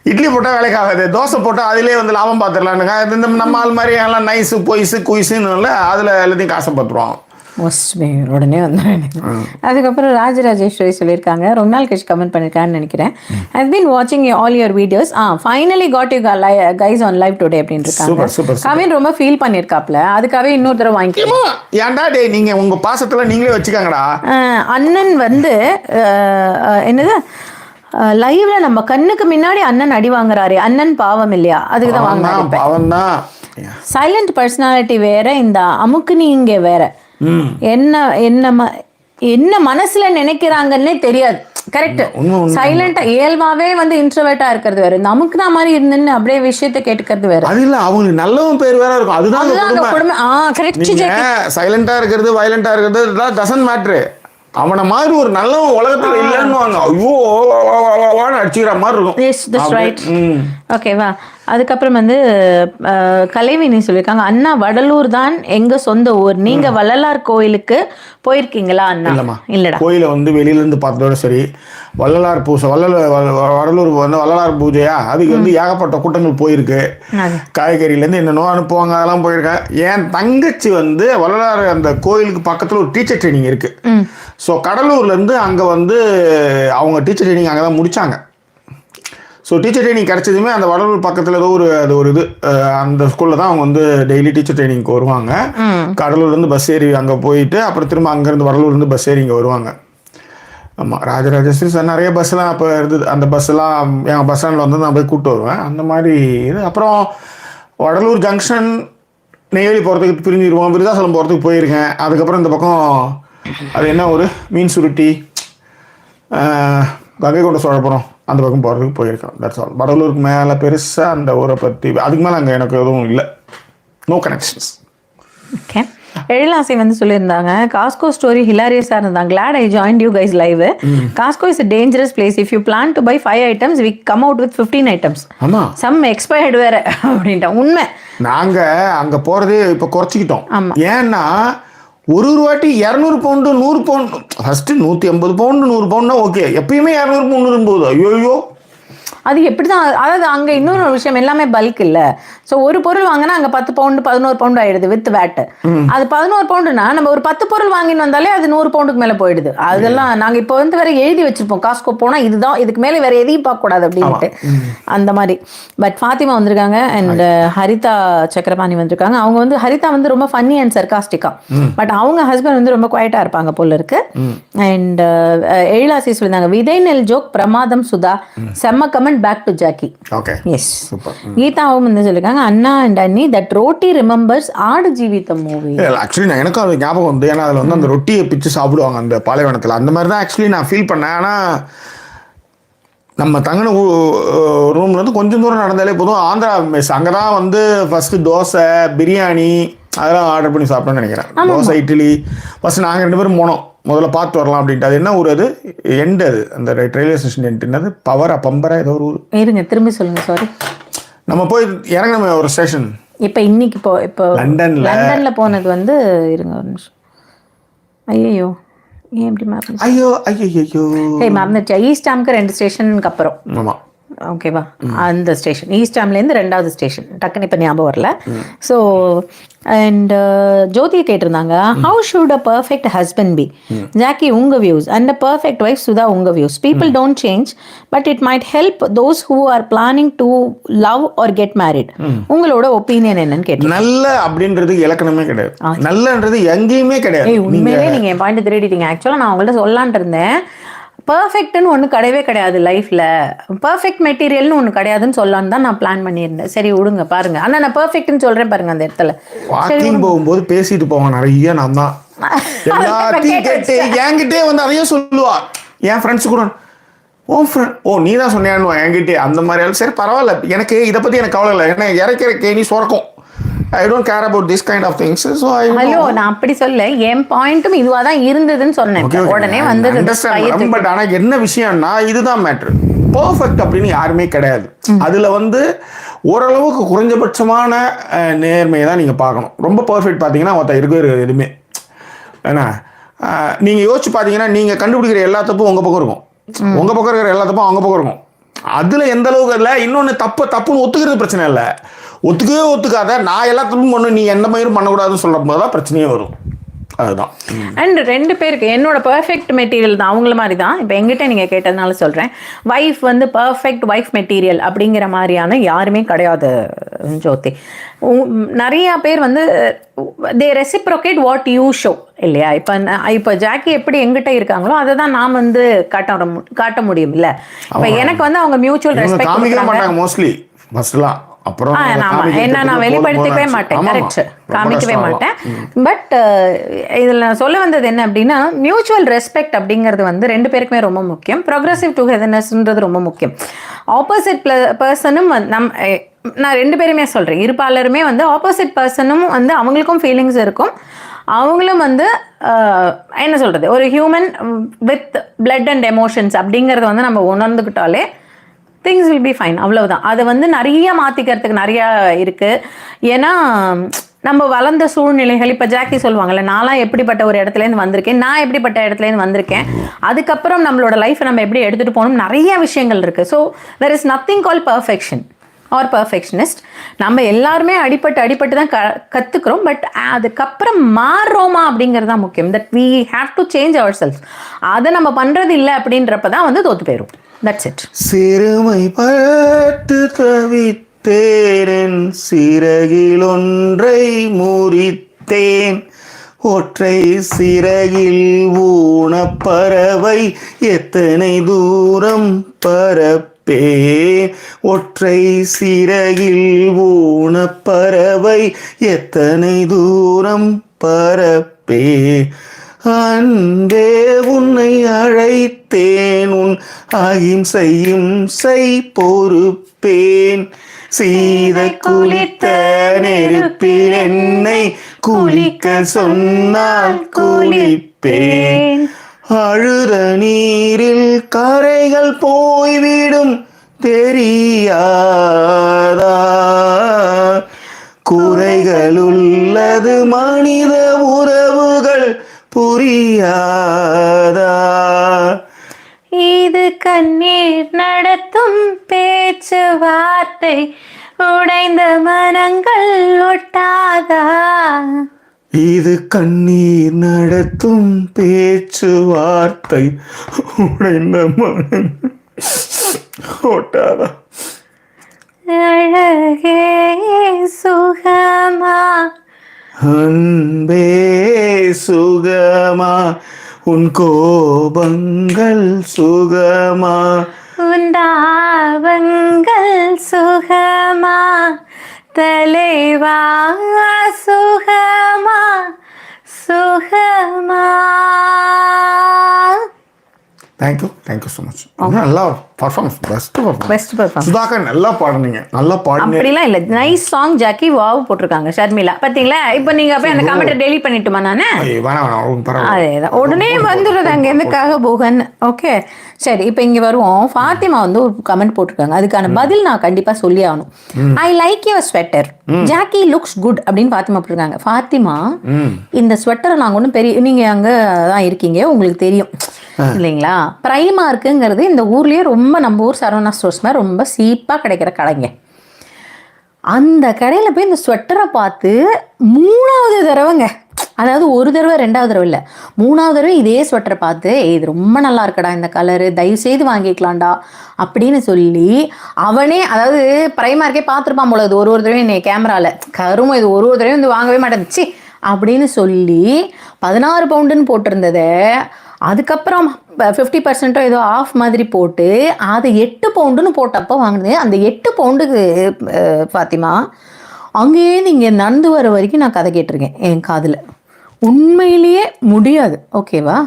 இட்லி போட்டால் வேலைக்கு ஆகாது, தோசை போட்டால் அதிலே வந்து லாபம் பார்த்துடலானுங்க. இந்த நம்ம ஆள் மாதிரி எல்லாம் நைஸு பொய்ஸு குயிஸுன்னு இல்லை, அதில் எல்லாத்தையும் காசை பார்த்துருவான். மோஸ்ட்லி உடனே வந்துடும். அதுக்கப்புறம் ராஜராஜேஸ்வரி சொல்லியிருக்காங்க, ரொம்ப நாள் கழிச்சு கமெண்ட் பண்ணியிருக்கான்னு நினைக்கிறேன். ஐ பீன் வாட்சிங் all your videos. Finally God you guys on live today அப்படின்னு இருக்காங்க. கவின் ரொம்ப ஃபீல் பண்ணியிருக்காப்ல, அதுக்காகவே இன்னொரு தடவை வாங்கிக்கலாம். ஏன்டா டே நீங்கள் உங்கள் பாசத்தில் நீங்களே வச்சுக்காங்கடா. அண்ணன் வந்து என்னது லைவ்ல நம்ம கண்ணுக்கு முன்னாடி அண்ணன் அடி வாங்குறாரு, அண்ணன் பாவம் இல்லையா? அதுக்கு தான் வாங்கினா சைலண்ட் பர்சனாலிட்டி வேற, இந்த அமுக்கு நீங்க வேற. என்ன என்ன என்ன மனசுல நினைக்கிறாங்கன்னே தெரியாது. கரெக்ட். சைலண்டா இயல்பாவே வந்து இன்ட்ரோவர்ட்டா இருக்கிறது வேற, நமக்கு தான் மாதிரி இருந்துன்னு அப்படியே விஷயத்தை கேட்டுக்கிறது வேற. அது இல்ல, அவங்களுக்கு நல்லவன் பேர் வேற இருக்கும். அதுதான் குடும்பம். கரெக்ட். சைலண்டா இருக்கிறது, வயலண்டா இருக்கிறது டசன்ட் மேட்டர். அவனை மாதிரி ஒரு நல்லவன் உலகத்துல இல்லைன்னு ஐயோ அடிச்சுக்கிற மாதிரி இருக்கும். ஓகேவா? அதுக்கப்புறம் வந்து கலைவினி சொல்லியிருக்காங்க, அண்ணா வடலூர் தான் எங்க சொந்த ஊர், நீங்க வள்ளலார் கோயிலுக்கு போயிருக்கீங்களா அண்ணா? இல்லடா, கோயிலை வந்து வெளியில இருந்து பார்த்ததோட சரி, வள்ளலார் பூஜை வடலூர் வந்து வள்ளலார் பூஜையா, அதுக்கு வந்து ஏகப்பட்ட கூட்டங்கள் போயிருக்கு. காய்கறியிலேருந்து என்னென்னோ அனுப்புவாங்க, அதெல்லாம் போயிருக்கேன். என் தங்கச்சி வந்து வள்ளலார் அந்த கோயிலுக்கு பக்கத்தில் ஒரு டீச்சர் ட்ரைனிங் இருக்கு. ஸோ கடலூர்லேருந்து அங்கே வந்து அவங்க டீச்சர் ட்ரைனிங் அங்கே தான் முடித்தாங்க. ஸோ டீச்சர் ட்ரைனிங் கிடச்சதுமே அந்த வடலூர் பக்கத்தில் ஏதோ ஒரு இது அந்த ஸ்கூலில் தான் அவங்க வந்து டெய்லி டீச்சர் ட்ரைனிங்க்கு வருவாங்க. கடலூர்லேருந்து பஸ் ஏறி அங்கே போயிட்டு அப்புறம் திரும்ப அங்கேருந்து வடலூர்லேருந்து பஸ் ஏறி இங்கே வருவாங்க. ஆமாம், ராஜராஜேஸ்வரி சார் நிறைய பஸ்ஸெலாம் அப்போ இருந்தது. அந்த பஸ்ஸெல்லாம் என் பஸ் ஸ்டாண்டில் வந்து நான் போய் கூப்பிட்டு வருவேன். அந்த மாதிரி இது. அப்புறம் வடலூர் ஜங்ஷன் நெய்வேலி போகிறதுக்கு பிரிஞ்சிருவோம், விருதாசலம் போகிறதுக்கு போயிருக்கேன். அதுக்கப்புறம் இந்த பக்கம் அது என்ன ஒரு மீன் சுருட்டி, கங்கை கொண்ட சோழபுரம் அந்த பக்கம் போகிறதுக்கு போயிருக்கேன். That's all. வடலூருக்கு மேலே பெருசாக அந்த ஊரை பற்றி அதுக்கு மேலே அங்கே எனக்கு எதுவும் இல்லை, நோ கனெக்ஷன்ஸ். ஓகே. எழிலாசை வந்து சொல்லியிருந்தாங்க, காஸ்கோ ஸ்டோரி ஹிலாரியஸாக இருந்தாங்க. Claude I joined you guys live. Costco is a dangerous place. if you plan to buy 5 items we come out with 15 items. ஆமாம், some expired வேற அப்படின்ட்டோம். உண்மை. நாங்கள் அங்கே போகிறதே இப்போ குறைச்சிக்கிட்டோம். ஏன்னா ஒரு வாட்டி 200 பவுண்டு 100 பவுண்டு, ஃபஸ்ட்டு 180 பவுண்டு 100 பவுண்டுனா ஓகே, எப்பயுமே 200 300 போகுது. ஐயோ அது எப்படி தான். அதாவது அங்கே இன்னொரு விஷயம், எல்லாமே பல்க் இல்லை. ஸோ ஒரு பொருள் வாங்கினா அங்கே 10 பவுண்டு 11 பவுண்டு ஆயிடுது வித் வேட்டு. அது 11 பவுண்டுனா நம்ம ஒரு 10 பொருள் வாங்கின்னு வந்தாலே அது 100 பவுண்டுக்கு மேலே போயிடுது. அதெல்லாம் நாங்கள் இப்போ வந்து வேற எழுதி வச்சிருப்போம், காஸ்கோ போனால் இதுதான், இதுக்கு மேலே வேற எதையும் பார்க்கக்கூடாது அப்படின்ட்டு அந்த மாதிரி. பட் ஃபாத்திமா வந்திருக்காங்க அண்ட் ஹரிதா சக்கரபாணி வந்திருக்காங்க. அவங்க வந்து ஹரிதா வந்து ரொம்ப ஃபன்னி அண்ட் சர்காஸ்டிக்கா, பட் அவங்க ஹஸ்பண்ட் வந்து ரொம்ப குவைட்டாக இருப்பாங்க போல இருக்கு. அண்ட் எழிலாசி சொல்லியிருந்தாங்க, விதை நெல் ஜோக் பிரமாதம் சுதா, செம்ம comment back to Jackie. Okay, yes. கீதாவும் வந்து சொல்லியிருக்காங்க, அண்ணா அண்ட் அண்ணி that roti remembers Aadu Jeevitham movie. Actually நான் எனக்கும் அது ஞாபகம் வந்து, ஏன்னா அதில் வந்து அந்த ரொட்டியை பிச்சு சாப்பிடுவாங்க அந்த பாலைவனத்தில். அந்த மாதிரி தான் ஆக்சுவலி நான் ஃபீல் பண்ணேன். ஆனால் நம்ம தங்கின ரூம்லேருந்து கொஞ்சம் தூரம் நடந்தாலே போதும் ஆந்திரா மெஸ், அங்கே தான் வந்து ஃபஸ்ட்டு தோசை பிரியாணி அதெல்லாம் ஆர்டர் பண்ணி சாப்பிட்டோன்னு நினைக்கிறேன். தோசை இட்லி ஃபஸ்ட்டு நாங்கள் 2 பேரும் போனோம், முதல்ல பார்த்து வரலாம் அப்படின்ட்டு. அது என்ன ஊர்? அது எண்டு, அது அந்த ரயில்வே ஸ்டேஷன் எண்டு என்னது, பம்பரா ஏதோ ஒரு ஊர். இருங்க திரும்பி சொல்லுங்க. சாரி, நம்ம போய் இறங்கின ஒரு ஸ்டேஷன் இப்போ இன்னைக்கு இப்போ லண்டன்ல போனது வந்து, இருங்க ஒரு நிமிஷம். ஐயோ ஏன் எப்படி மறந்து, ஐயோ மறந்துச்சு. ஈஸ்டாம்க்கு 2 ஸ்டேஷனுக்கு அப்புறம். ஆமாம், ஓகேவா, அந்த ஸ்டேஷன் ஈஸ்டாம்லேருந்து 2வது ஸ்டேஷன், டக்குன்னு இப்போ ஞாபகம் வரல. ஸோ அண்ட் ஜோதியை கேட்டிருந்தாங்க, how should a perfect husband be? Jackie உங்க views, and a perfect wife Sudha உங்க views. People don't change but it might help those who are planning to love or get married. உங்களோட ஒப்பீனியன் என்னன்னு கேட்டு. நல்ல அப்படின்றது இலக்கணமே கிடையாது, நல்லன்றது எங்கேயுமே கிடையாது. உண்மையிலே நீங்க என் பாயிண்ட் திருடிட்டீங்க. ஆக்சுவலாக நான் உங்கள்ட்ட சொல்லலான்ட்டு இருந்தேன், பர்ஃபெக்ட்னு ஒன்று கிடையவே கிடையாது லைஃப்பில், பர்ஃபெக்ட் மெட்டீரியல்னு ஒன்று கிடையாதுன்னு சொல்லலான்னு தான் நான் பிளான் பண்ணியிருந்தேன். சரி விடுங்க பாருங்க, ஆனால் நான் பர்ஃபெக்ட்னு சொல்கிறேன் பாருங்க. அந்த இடத்துல வாக்கிங் போகும்போது பேசிட்டு போவாங்க நிறைய, நான் தான் எல்லாத்தையும் கேட்டு என்கிட்டே வந்து அதையும் சொல்லுவா. என் ஃப்ரெண்ட்ஸ் கூட ஓ நீ தான் சொன்னியான்னு என்கிட்டே அந்த மாதிரி. சரி பரவாயில்ல, எனக்கு இதை பற்றி எனக்கு கவலை இல்லை, ஏன்னா இறக்கிற கேணி சுரக்கும். I don't care about this kind of things. So hello, நான் அப்படி சொல்ல, என் பாயிண்ட்டும் இதுவாக தான் இருந்ததுன்னு சொன்னேன். உடனே வந்தது. பட் ஆனால் என்ன விஷயம்னா, இதுதான் மேட்ரு. பர்ஃபெக்ட் அப்படின்னு யாருமே கிடையாது. அதில் வந்து ஓரளவுக்கு குறைஞ்சபட்சமான நேர்மையை தான் நீங்கள் பார்க்கணும். ரொம்ப பர்ஃபெக்ட் பார்த்தீங்கன்னா ஒருத்தர் இருக்கவே எதுவுமே. ஏன்னா நீங்கள் யோசிச்சு பார்த்தீங்கன்னா, நீங்கள் கண்டுபிடிக்கிற எல்லா தப்பும் உங்கள் பக்கம் இருக்கும், உங்கள் பக்கம் இருக்கிற எல்லா தப்பும் அவங்க பக்கம் இருக்கும். அதில் எந்த அளவுக்கு இல்லை. இன்னொன்று தப்புன்னு ஒத்துக்கிறது பிரச்சனை இல்லை. ஒத்துக்கவே ஒத்துக்காத, நான் எல்லாத்துக்கும் பண்ணணும், நீ எந்த மாதிரியும் பண்ணக்கூடாதுன்னு சொல்லும் போது தான் பிரச்சனையே வரும். அதுதான். அண்ட் 2 பேருக்கு என்னோட பர்ஃபெக்ட் மெட்டீரியல் தான், அவங்கள மாதிரி தான். இப்போ எங்கிட்ட நீங்கள் கேட்டதுனால சொல்கிறேன், வைஃப் வந்து பர்ஃபெக்ட் வைஃப் மெட்டீரியல் அப்படிங்கிற மாதிரியான யாருமே கிடையாது ஜோதி. நிறையா பேர் வந்து தே ரெசிப்ரோகேட் வாட் யூ ஷோ இல்லையா? இப்போ ஜாக்கி எப்படி எங்கிட்ட இருக்காங்களோ அதை தான் நான் வந்து காட்ட முடியும் இல்லை? இப்போ எனக்கு வந்து அவங்க மியூச்சுவல் ரெஸ்பெக்ட் காமிக்க மாட்டாங்க மோஸ்ட்லி ஃபர்ஸ்ட்லாம். அப்புறம் நான் வெளிப்படுத்திக்கவே மாட்டேன், கரெக்ட், காமிக்கவே மாட்டேன். பட் இதில் நான் சொல்ல வந்தது என்ன அப்படின்னா, மியூச்சுவல் ரெஸ்பெக்ட் அப்படிங்கிறது வந்து 2 பேருக்குமே ரொம்ப முக்கியம். ப்ரோக்ரஸிவ் டுகெதர்னஸ்ன்றது ரொம்ப முக்கியம். ஆப்போசிட் பர்சனும் நான் 2 பேருமே சொல்கிறேன், இருப்பாளருமே வந்து ஆப்போசிட் பர்சனும் வந்து அவங்களுக்கும் ஃபீலிங்ஸ் இருக்கும். அவங்களும் வந்து என்ன சொல்கிறது, ஒரு human with blood and emotions அப்படிங்கிறத வந்து நம்ம உணர்ந்துக்கிட்டாலே திங்ஸ் வில் பி ஃபைன். அவ்வளவுதான். அதை வந்து நிறைய மாற்றிக்கிறதுக்கு நிறையா இருக்குது. ஏன்னா நம்ம வளர்ந்த சூழ்நிலைகள், இப்போ ஜாக்கி சொல்லுவாங்கல்ல, நான்லாம் எப்படிப்பட்ட ஒரு இடத்துலேருந்து வந்திருக்கேன், நான் எப்படிப்பட்ட இடத்துலேருந்து வந்திருக்கேன், அதுக்கப்புறம் நம்மளோட லைஃப்பை நம்ம எப்படி எடுத்துகிட்டு போகணும், நிறைய விஷயங்கள் இருக்குது. So there is nothing call perfection or perfectionist. நம்ம எல்லாருமே அடிப்பட்டு தான் கற்றுக்குறோம். பட் அதுக்கப்புறம் மாறுறோமா அப்படிங்கிறது தான் முக்கியம். That we have to change our self. அதை நம்ம பண்ணுறது இல்லை அப்படின்றப்ப தான் வந்து தோற்று போயிடும். That's it. சிறுமை பட்டு தவித்தேன், சிறகில் ஒன்றை முறித்தேன், ஒற்றை சிறகில் ஊனப்பறவை எத்தனை தூரம் பரப்பே, ஒற்றை சிறகில் ஊனப்பறவை எத்தனை தூரம் பரப்பே, அன்பே உன்னை அழைத்தேன், உன் அகிம்சையும் பொறுப்பேன், சீதை குளித்த நெருப்பில் என்னை குளிக்க சொன்னால் குளிப்பேன், அழுத நீரில் கரைகள் போய்விடும் தெரியாதா, குறைகள் உள்ளது மனித உறவுகள் புரியாதா, இது கண்ணீர் நடத்தும் பேச்சுவார்த்தை, உடைந்த மனங்கள் ஒட்டாதா, இது கண்ணீர் நடத்தும் பேச்சுவார்த்தை, உடைந்த மனங்கள் ஒட்டாதா, அழகே சுகமா அன்பே சுகமா, உன் கோபங்கள் சுகமா, உன் தாபங்கள் சுகமா, தலைவா சுகமா சுகமா. Thank you so much. நல்லா பர்ஃபார்மன்ஸ், பெஸ்ட் பெர்ஃபார்மன்ஸ். சுதாகர் நல்லா பாடுனீங்க, நல்லா பாடுனீங்க. அப்படிலாம் இல்லை, நைஸ் சாங் ஜாக்கி, வாவ் போட்டிருக்காங்க ஷர்மிளா. பார்த்தீங்களா? இப்போ நீங்கள் அப்படியே அந்த கமெண்ட்டை டெலிட் பண்ணிட்டுமா? நான் அதேதான் உடனே வந்துடுறது அங்கேருந்துக்காக போகன். ஓகே சரி, இப்போ இங்கே வருவோம். ஃபாத்திமா வந்து ஒரு கமெண்ட் போட்டிருக்காங்க, அதுக்கான பதில் நான் கண்டிப்பாக சொல்லி ஆகணும். I like your sweater, Jackie looks good அப்படின்னு ஃபாத்திமா போட்டிருக்காங்க. ஃபாத்திமா, இந்த ஸ்வெட்டரை நாங்கள் ஒன்றும் பெரிய, நீங்கள் அங்கே தான் இருக்கீங்க, உங்களுக்கு தெரியும் இல்லைங்களா? பிரைமார்க்குங்கிறது இந்த ஊர்லேயே ரொம்ப, நம்ம ஊர் சரவணா ஸ்டோர்ஸ் மாதிரி ரொம்ப சீப்பாக கிடைக்கிற கடைங்க. அந்த கடையில் போய் இந்த ஸ்வெட்டரை பார்த்து 3வது தடவைங்க, அதாவது ஒரு தடவை 2வது தடவை இல்லை, 3வது தடவை இதே ஸ்வெட்டரை பார்த்து, இது ரொம்ப நல்லா இருக்கடா இந்த கலரு, தயவுசெய்து வாங்கிக்கலாம்டா அப்படின்னு சொல்லி அவனே, அதாவது பிரைமார்க்கே பார்த்துருப்பான் போல, இது ஒரு தடவை என்னை கேமராவில் கரும, இது ஒரு தடவை வந்து வாங்கவே மாட்டேன்ச்சு அப்படின்னு சொல்லி 16 பவுண்டுன்னு போட்டிருந்ததை அதுக்கப்புறம் 50% ஏதோ ஆஃப் மாதிரி போட்டு அது 8 பவுண்டுன்னு போட்டப்போ வாங்கினது. அந்த 8 பவுண்டுக்கு ஃபாத்திமா அங்கேருந்து இங்கே நடந்து வர வரைக்கும் நான் கதை கேட்டிருக்கேன் என் காதில். உண்மையிலேயே முடியாது. ஓகேவா?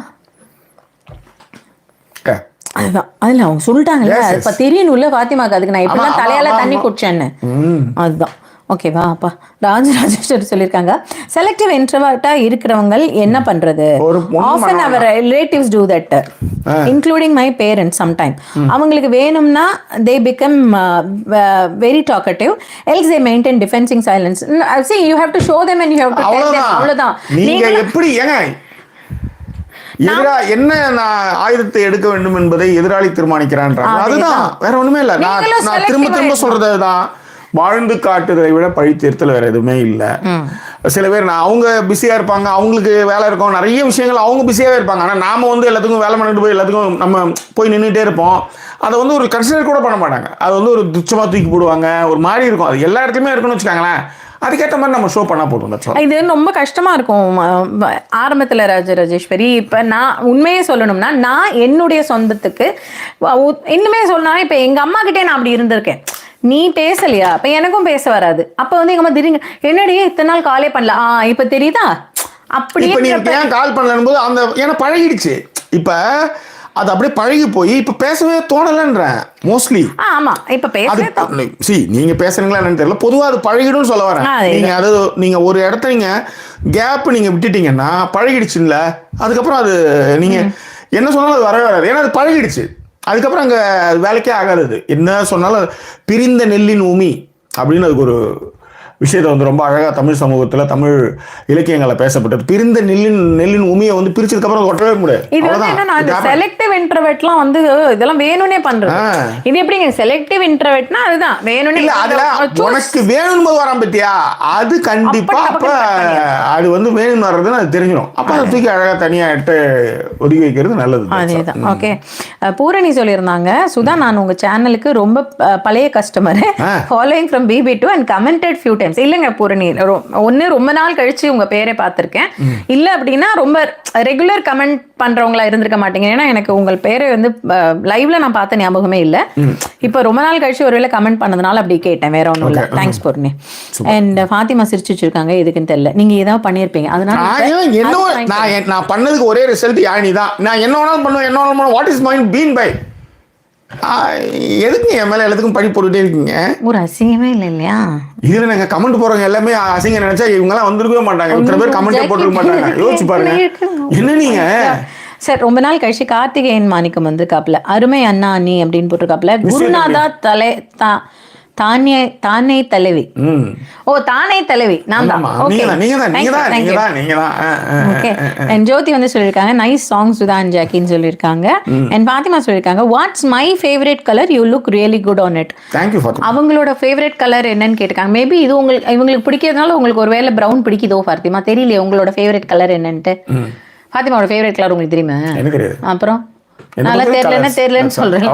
அதுதான், அதில் அவங்க சொல்லிட்டாங்கல்ல, இப்போ தெரியணும்ல ஃபாத்திமாக்கு, அதுக்கு நான் எப்படிலாம் தலையால் தண்ணி குடிச்சேன்னு. அதுதான். ஓகேவா? அப்பா ராஜராஜேஸ்வரி சொல்லியிருக்காங்க, செலக்டிவ் இன்ட்ரோவர்ட்டாக இருக்கிறவங்க என்ன பண்ணுறது, often our relatives to that, including my parents sometime. அவங்களுக்கு வேணும்னா they become very talkative, else they maintain defencing silence. See, you have to show them and you have to tell them. அவ்வளவுதான். நீங்க எப்படி ஏங்க என்ன நான் ஆயுதத்தை எடுக்க வேண்டும் என்பதை எதிராளி தீர்மானிக்கிறான்றாங்க. அதுதான், வேற ஒண்ணுமே இல்லை. நான் திரும்ப திரும்ப சொல்றதுதான், வாழ்ந்து காட்டுதலை விட பழி தீர்த்தல் வேற எதுவுமே இல்லை. சில பேர் அவங்க பிஸியா இருப்பாங்க, அவங்களுக்கு வேலை இருக்கும், நிறைய விஷயங்கள் அவங்க பிஸியாவே இருப்பாங்க. ஆனா நாம வந்து எல்லாத்துக்கும் வேலை பண்ணிட்டு போய் எல்லாத்துக்கும் நம்ம போய் நின்றுட்டே இருப்போம். அதை வந்து ஒரு கன்சிடர் கூட பண்ண மாட்டாங்க. அது வந்து ஒரு துச்சமா தூக்கி போடுவாங்க, ஒரு மாதிரி இருக்கும். அது எல்லா இடத்துலயுமே இருக்குன்னு வச்சுக்காங்களேன். அதுக்கேற்ற மாதிரி நம்ம ஷோ பண்ணா போதும். இது ரொம்ப கஷ்டமா இருக்கும் ஆரம்பத்துல ராஜேஸ்வரி. இப்ப நான் உண்மையே சொல்லணும்னா, நான் என்னுடைய சொந்தத்துக்கு இன்னுமே சொன்னா, இப்ப எங்க அம்மா கிட்டே நான் அப்படி இருந்திருக்கேன். நீ பேசலையா, அப்ப எனக்கும் பேச வராது. அப்ப வந்து எங்க அம்மா திடீர்னு என்னடியே இத்தனை நாள் காலே பண்ணல, இப்ப தெரியுதா அப்படி ஏன் கால் பண்ணலன்னு போது அந்த ஏன்னா பழகிடுச்சு. இப்ப அது அப்படியே பழகி போய் இப்ப பேசவே தோணலன்றேன் மோஸ்ட்லி. ஆமா, இப்ப நீங்க பேசுறீங்களா என்னன்னு தெரியல, பொதுவா அது பழகிடும் சொல்ல வரேன். நீங்க அது நீங்க ஒரு இடத்த நீங்க கேப் நீங்க விட்டுட்டீங்கன்னா பழகிடுச்சுல்ல, அதுக்கப்புறம் அது நீங்க என்ன சொன்னாலும் அது வரவே வராது. ஏன்னா அது பழகிடுச்சு. அதுக்கப்புறம் அங்கே வேலைக்கே ஆகாது. என்ன சொன்னாலும் பிரிந்த நெல்லின் உமி அப்படின்னு அதுக்கு ஒரு விஷயத்தை வந்து ரொம்ப அழகாக தமிழ் சமூகத்தில் தமிழ் இலக்கியங்களை பேசப்பட்டது. பிரிந்த நெல்லின் உமியை வந்து பிரிச்சதுக்கப்புறம் ஒட்டவே முடியாது. இது வந்து என்ன, செலக்டிவ் இன்ட்ரோவர்ட்லாம் வந்து இதெல்லாம் வேணும்னே பண்றது. இது எப்படிங்க செலக்டிவ் இன்ட்ரோவர்ட்னா அதுதான் வேணும்னே. இல்ல அதுல உனக்கு வேணும்னு போது வரான் பத்தியா, அது கண்டிப்பா அப்ப அது வந்து வேணும்னு வர்றதுன்னு அது தெரிஞ்சிடும். அப்ப அதை தூக்கி அழகா தனியா எடுத்து ஒதுக்கி வைக்கிறது நல்லது. அதேதான். ஓகே, பூரணி சொல்லியிருந்தாங்க, சுதா நான் உங்க சேனலுக்கு ரொம்ப பழைய customer, following from BB2 and commented few times. இல்லைங்க பூரணி, ஒன்னு ரொம்ப நாள் கழிச்சு உங்க பேரை பார்த்திருக்கேன். இல்ல அப்படின்னா ரொம்ப ரெகுலர் கமெண்ட் பண்றவங்களா இருந்திருக்க மாட்டீங்க. ஏன்னா எனக்கு உங்கள் பேரை வந்து லைவ்ல நான் பார்த்த ஞாபகமே இல்ல. இப்ப ரொம்ப நாள் கழிச்சு ஒருவேளை கமெண்ட் பண்ணதுனால அப்படி கேட்டேன், வேற ஒன்றும் இல்லை. தேங்க்ஸ் பூரணி. அண்ட் ஃபாத்திமா சிரிச்சு வச்சிருக்காங்க, எதுக்குன்னு தெரியல, நீங்க ஏதாவது பண்ணிருப்பீங்க அதனால. நான் பண்ணதுக்கு ஒரே ரிசல்ட் யானி தான். நான் என்ன வேணாலும் பண்ணுவேன், என்ன வேணாலும் what is mind been by. எதுக்கு என் மேல எல்லாத்துக்கும் பழி போட்டுட்டே இருக்கீங்க? ஒரு அசிங்கமே இல்லை இல்லையா? இதுல நாங்க கமெண்ட் போறவங்க எல்லாமே அசிங்கம் நினைச்சா இவங்க எல்லாம் வந்திருக்கவே மாட்டாங்க. இத்தனை பேர் கமெண்ட் போட்டுருக்க மாட்டாங்க. யோசிச்சு பாருங்க என்ன நீங்க. சார் ரொம்ப நாள் கழிச்சு கார்த்திகேயன் மாணிக்கம் வந்து காப்புல அருமை அண்ணா அண்ணி அப்படின்னு போட்டிருக்காப்புல. குருநாதா தானே தலைவி. ஓ தானே தலைவி நான் தான். ஜோதி வந்து சொல்லியிருக்காங்க நைஸ் சாங் சுதா அண்ட் ஜாக்கின்னு சொல்லியிருக்காங்க. அண்ட் பாத்திமா சொல்லியிருக்காங்க watts my favourite colour, you look really good on it. அவங்களோட ஃபேவரட் கலர் என்னன்னு கேட்டிருக்காங்க. மேபி இது இவங்களுக்கு பிடிக்கிறதுனால உங்களுக்கு ஒரு வேளை ப்ரௌன் பிடிக்குதோ ஃபாத்திமா, தெரியலையே உங்களோட ஃபேவரட் கலர் என்னன்ட்டு. ஃபாத்திமாவோட ஃபேவரட் கலர் உங்களுக்கு தெரியுமா? அப்புறம் நல்லா தெரியலன்னு சொல்றேன்.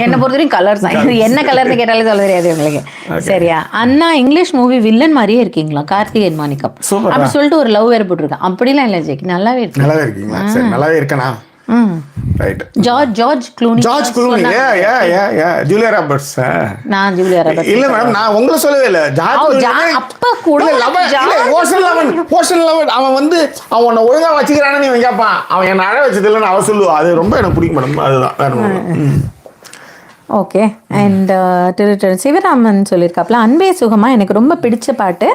என்ன பொறுத்தவரைக்கும் கலர்ஸ் தான். என்ன கலர்னு கேட்டாலே சொல்ல தெரியாது உங்களுக்கு. சரியா அண்ணா, இங்கிலீஷ் மூவி வில்லன் மாதிரியே இருக்கீங்களா கார்த்திகேயன் மாணிக்கம் அப்படி சொல்லிட்டு ஒரு லவ் வேற போட்டிருக்கேன். அப்படிலாம் இல்லை ஜெகி, நல்லாவே இருக்கு. நல்லாவே இருக்கனா? George Clooney. Julia Roberts. நான் ஜூலியா ராபர்ட்ஸ் இல்ல மேடம், நான் உங்களை சொல்லவே இல்ல. அப்ப கூட அவன் வந்து அவன் ஒழுங்கா வச்சுக்கிறான்னு இவன் கேட்பான். அவன் என்ன அழ வச்சது இல்லைன்னு அவன் சொல்லுவான். அது ரொம்ப எனக்கு பிடிக்கும் மேடம். அதுதான். ஓகே. அண்ட் சிவராமன் சொல்லியிருக்காப்ல அன்பே சுகமா எனக்கு ரொம்ப பிடிச்ச பாட்டு,